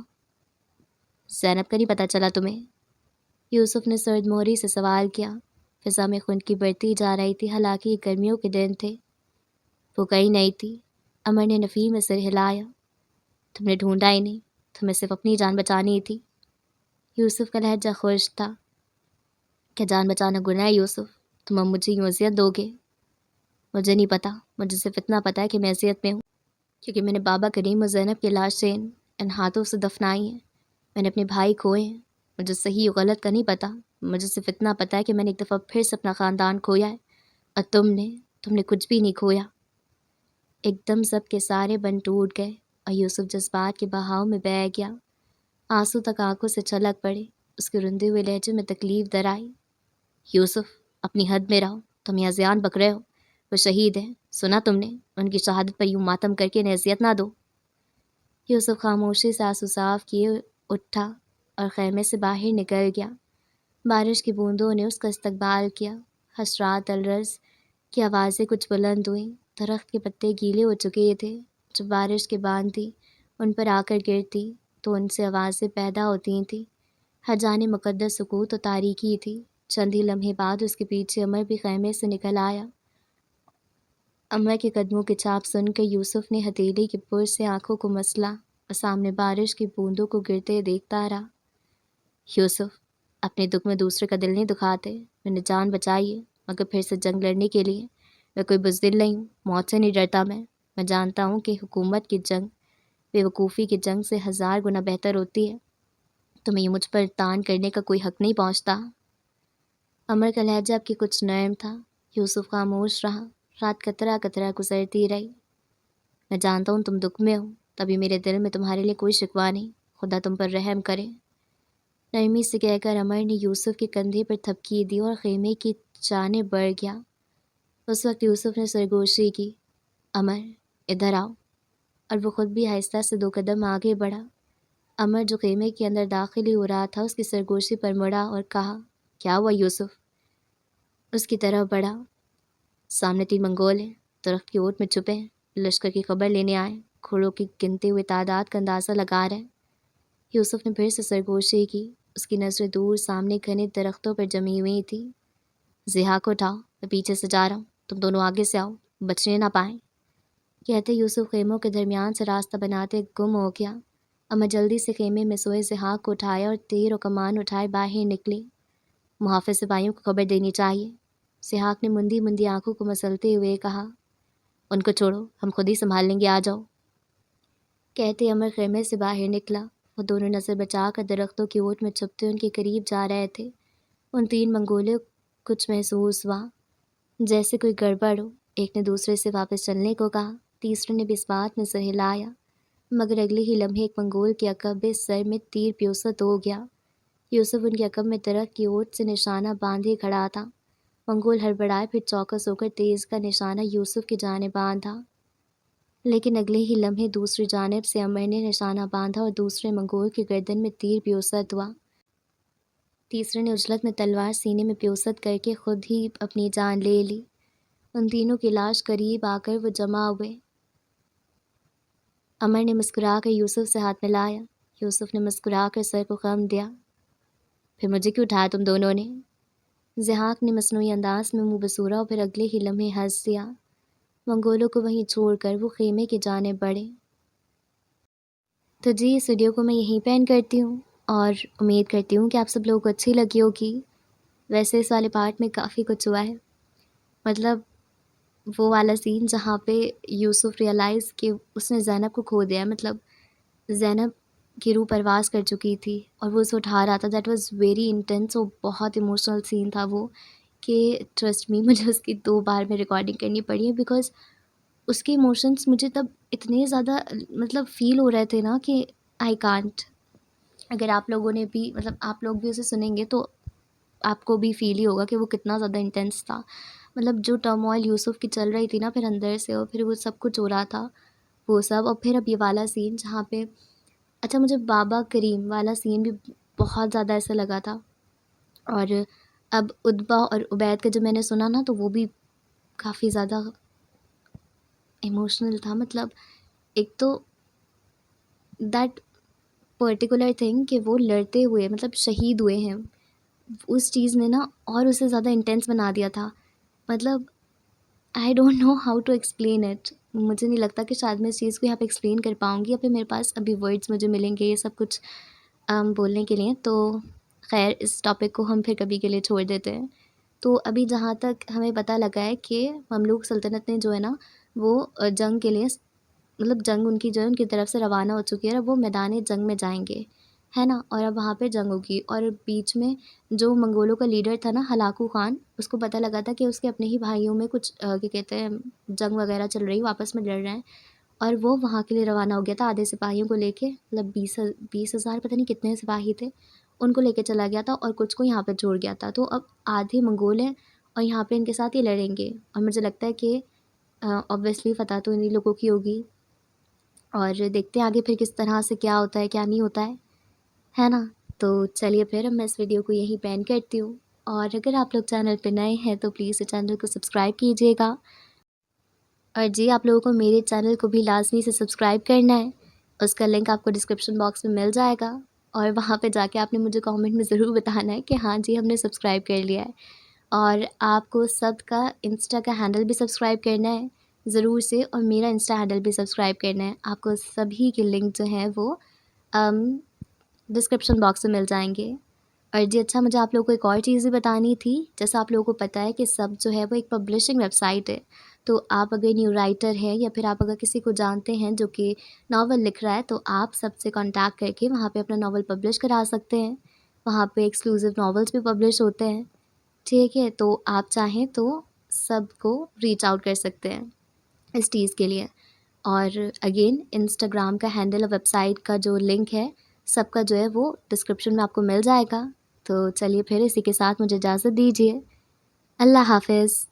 زینب کا نہیں پتہ چلا تمہیں؟ یوسف نے سرد مہری سے سوال کیا۔ فضا میں خنک کی بڑھتی جا رہی تھی، حالانکہ یہ گرمیوں کے دن تھے۔ وہ کہیں نہیں تھی، امر نے نفی میں سر ہلایا۔ تم نے ڈھونڈا ہی نہیں، تمہیں صرف اپنی جان بچانی تھی۔ یوسف کا لہجہ خشک تھا۔ کیا جان بچانا گناہ ہے یوسف؟ تم اب مجھے یوں اذیت دو گے؟ مجھے نہیں پتہ، مجھے صرف اتنا پتہ ہے کہ میں اذیت میں ہوں، کیونکہ میں نے بابا کریم اور زینب کی لاشیں ان ہاتھوں سے دفنائی ہیں۔ میں نے اپنے بھائی کھوئے ہیں، مجھے صحیح و غلط کا نہیں پتہ، مجھے صرف اتنا پتہ ہے کہ میں نے ایک دفعہ پھر سے اپنا خاندان کھویا ہے، اور تم نے کچھ بھی نہیں کھویا۔ ایک دم سب کے سارے بن ٹوٹ گئے اور یوسف جذبات کے بہاؤ میں بہہ گیا۔ آنسو تک آنکھوں سے چھلک پڑے، اس کے رندے ہوئے لہجے میں تکلیف در آئی۔ یوسف، اپنی حد میں رہو، تم یہاں زیان بک رہے ہو، وہ شہید ہیں، سنا تم نے؟ ان کی شہادت پر یوں ماتم کر کے انہیں اذیت نہ دو۔ یوسف خاموشی سے آنسو صاف کیے اٹھا اور خیمے سے باہر نکل گیا۔ بارش کی بوندوں نے اس کا استقبال کیا، حشرات الرز کی آوازیں کچھ بلند ہوئیں، درخت کے پتے گیلے ہو چکے تھے، جب بارش کے باندھی ان پر آ کر گرتی تو ان سے آوازیں پیدا ہوتی تھیں۔ ہر جانب مقدس سکوت و تاریکی تھی۔ چند ہی لمحے بعد اس کے پیچھے امر بھی خیمے سے نکل آیا۔ امر کے قدموں کی چھاپ سن کر یوسف نے ہتھیلی کے پرس سے آنکھوں کو مسلا اور سامنے بارش کی بوندوں کو گرتے دیکھتا رہا۔ یوسف، اپنے دکھ میں دوسرے کا دل نہیں دکھاتے. میں نے جان بچائی ہے مگر پھر سے جنگ لڑنے کے لیے. میں کوئی بزدل نہیں ہوں، موت سے نہیں ڈرتا. میں جانتا ہوں کہ حکومت کی جنگ بے وقوفی کی جنگ سے 1000 گنا بہتر ہوتی ہے. تمہیں یہ مجھ پر تان کرنے کا کوئی حق نہیں پہنچتا. امر کا لہجہ اب کی کچھ نرم تھا. یوسف خاموش رہا. رات قطرہ قطرہ گزرتی رہی. میں جانتا ہوں تم دکھ میں ہو، تبھی میرے دل میں تمہارے لیے کوئی شکوہ نہیں. خدا تم پر رحم کرے. نرمی سے کہہ کر امر نے یوسف کے کندھے پر تھپکی دی اور خیمے کی جانب بڑھ گیا. اس وقت یوسف نے سرگوشی کی، امر ادھر آؤ، اور وہ خود بھی آہستہ سے 2 قدم آگے بڑھا. امر جو خیمے کے اندر داخل ہی ہو رہا تھا اس کی سرگوشی پر مڑا اور کہا، کیا ہوا یوسف؟ اس کی طرف بڑھا. سامنے 3 منگول ہیں، درخت کی اوٹ میں چھپے ہیں، لشکر کی خبر لینے آئے، گھوڑوں کی گنتے ہوئے تعداد کا اندازہ لگا رہے ہیں. یوسف نے پھر سے سرگوشی کی. اس کی نظریں دور سامنے گھنے درختوں پر جمی ہوئی تھی. ضحیٰ کو اٹھاؤ، میں پیچھے سے جا رہا ہوں، تم دونوں آگے سے آؤ، بچنے نہ پائیں. کہتے یوسف خیموں کے درمیان سے راستہ بناتے گم ہو گیا. امر جلدی سے خیمے میں سوئے ضحیٰ کو اٹھایا اور تیر و کمان اٹھائے باہر نکلی. محافظ سپاہیوں کو خبر دینی چاہیے. ضحیٰ نے مندی مندی آنکھوں کو مسلتے ہوئے کہا، ان کو چھوڑو، ہم خود ہی سنبھال لیں گے، آ جاؤ. کہتے امر خیمے سے باہر نکلا. وہ دونوں نظر بچا کر درختوں کی اوٹ میں چھپتے ان کے قریب جا رہے تھے. ان 3 منگولوں کچھ محسوس ہوا جیسے کوئی گڑبڑ ہو. ایک نے دوسرے سے واپس چلنے کو کہا، تیسرے نے بھی اس بات میں سر ہلایا، مگر اگلے ہی لمحے ایک منگول کے عقب سر میں تیر پیوست ہو گیا. یوسف ان کے عقب میں درخت کی اوٹ سے نشانہ باندھے کھڑا تھا. منگول ہڑبڑائے، پھر چوکس ہو کر تیز کا نشانہ یوسف کی جانب باندھا، لیکن اگلے ہی لمحے دوسری جانب سے امر نے نشانہ باندھا اور دوسرے منگول کی گردن میں تیر پیوست ہوا. تیسرے نے عجلت میں تلوار سینے میں پیوست کر کے خود ہی اپنی جان لے لی. ان تینوں کی لاش قریب آ کر وہ جمع ہوئے. امر نے مسکرا کر یوسف سے ہاتھ ملایا. یوسف نے مسکرا کر سر کو خم دیا. پھر مجھے کیوں اٹھایا تم دونوں نے؟ ضحیٰ نے مصنوعی انداز میں منہ بسورا اور پھر اگلے ہی لمحے ہنس دیا. منگولوں کو وہیں چھوڑ کر وہ خیمے کی جانب بڑھے. تو جی اس ویڈیو کو میں یہیں پہ اینڈ کرتی ہوں اور امید کرتی ہوں کہ آپ سب لوگوں کو اچھی لگی ہوگی. ویسے اس والے پارٹ میں کافی کچھ ہوا ہے، مطلب وہ والا سین جہاں پہ یوسف ریئلائز کہ اس نے زینب کو کھو دیا، مطلب زینب کی روح پرواز کر چکی تھی اور وہ اسے اٹھا رہا تھا. That was very intense. وہ بہت ایموشنل سین تھا وہ، کہ ٹرسٹ می مجھے اس کی 2 بار میں ریکارڈنگ کرنی پڑی ہے، بیکاز اس کے ایموشنس مجھے تب اتنے زیادہ مطلب فیل ہو رہے تھے نا کہ آئی کانٹ. اگر آپ لوگوں نے بھی مطلب آپ لوگ بھی اسے سنیں گے تو آپ کو بھی فیل ہی ہوگا کہ وہ کتنا زیادہ انٹینس تھا. مطلب جو ٹرموائل یوسف کی چل رہی تھی نا پھر اندر سے، اور پھر وہ سب کچھ ہو رہا تھا وہ سب. اور پھر اب یہ والا سین جہاں پہ اچھا مجھے بابا کریم والا سین بھی بہت زیادہ ایسا لگا تھا. اور اب ادبا اور عبید کا جب میں نے سنا نا تو وہ بھی کافی زیادہ ایموشنل تھا. مطلب ایک تو دیٹ پرٹیکولر تھنگ کہ وہ لڑتے ہوئے مطلب شہید ہوئے ہیں، اس چیز نے نا اور اسے زیادہ انٹینس بنا دیا تھا. مطلب I don't know how to explain it. مجھے نہیں لگتا کہ شاید میں اس چیز کو یہاں پہ ایکسپلین کر پاؤں گی یا پھر میرے پاس ابھی ورڈس مجھے ملیں گے یہ سب کچھ بولنے کے لیے. تو خیر اس ٹاپک کو ہم پھر کبھی کے لیے چھوڑ دیتے ہیں. تو ابھی جہاں تک ہمیں پتہ لگا ہے کہ مملوک سلطنت نے جو ہے نا وہ جنگ کے لیے مطلب جنگ ان کی جو ہے ان کی طرف سے روانہ ہو چکی ہے اور وہ میدان جنگ میں جائیں گے، ہے نا. اور اب وہاں پہ جنگ ہوگی اور بیچ میں جو منگولوں کا لیڈر تھا نا ہلاکو خان، اس کو پتہ لگا تھا کہ اس کے اپنے ہی بھائیوں میں کچھ کیا کہتے ہیں جنگ وغیرہ چل رہی، آپس میں لڑ رہے ہیں، اور وہ وہاں کے لیے روانہ ہو گیا تھا آدھے سپاہیوں کو لے کے. مطلب 20,000 پتہ نہیں کتنے سپاہی تھے، ان کو لے کے چلا گیا تھا اور کچھ کو یہاں پہ چھوڑ گیا تھا. تو اب آدھے منگول ہیں اور یہاں پہ ان کے ساتھ یہ لڑیں گے، اور مجھے لگتا ہے کہ اوبویسلی فتح تو انہیں لوگوں کی ہوگی. اور دیکھتے ہیں آگے پھر کس طرح سے کیا ہوتا ہے کیا نہیں ہوتا ہے نا. تو چلیے پھر اب میں اس ویڈیو کو یہیں پینڈ کرتی ہوں. اور اگر آپ لوگ چینل پہ نئے ہیں تو پلیز اس چینل کو سبسکرائب کیجیے گا. اور جی آپ لوگوں کو میرے چینل کو بھی لازمی سے سبسکرائب کرنا ہے. اس کا لنک آپ کو ڈسکرپشن باکس میں مل جائے گا، اور وہاں پہ جا کے آپ نے مجھے کامنٹ میں ضرور بتانا ہے کہ ہاں جی ہم نے سبسکرائب کر لیا ہے. اور آپ کو سب کا انسٹا کا ہینڈل بھی سبسکرائب کرنا ہے ضرور سے، اور میرا انسٹا ہینڈل بھی سبسکرائب کرنا ہے. آپ کو سبھی کے لنک جو ہیں وہ ڈسکرپشن باکس میں مل جائیں گے. اور جی اچھا، مجھے آپ لوگوں کو ایک اور چیز بھی بتانی تھی. جیسا آپ لوگوں کو پتہ ہے کہ سب جو ہے وہ ایک پبلشنگ ویب سائٹ ہے. تو آپ اگر نیو رائٹر ہیں یا پھر آپ اگر کسی کو جانتے ہیں جو کہ ناول لکھ رہا ہے، تو آپ سب سے کانٹیکٹ کر کے وہاں پہ اپنا ناول پبلش کرا سکتے ہیں. وہاں پہ ایکسکلوزیو ناولس بھی پبلش ہوتے ہیں. ٹھیک ہے، تو آپ چاہیں تو سب کو ریچ آؤٹ کر سکتے ہیں اس چیز کے لیے. اور اگین انسٹاگرام کا ہینڈل اور ویب سائٹ کا جو لنک ہے سب کا جو ہے وہ ڈسکرپشن میں آپ کو مل جائے گا. تو چلیے پھر اسی کے ساتھ مجھے اجازت دیجیے. اللہ حافظ.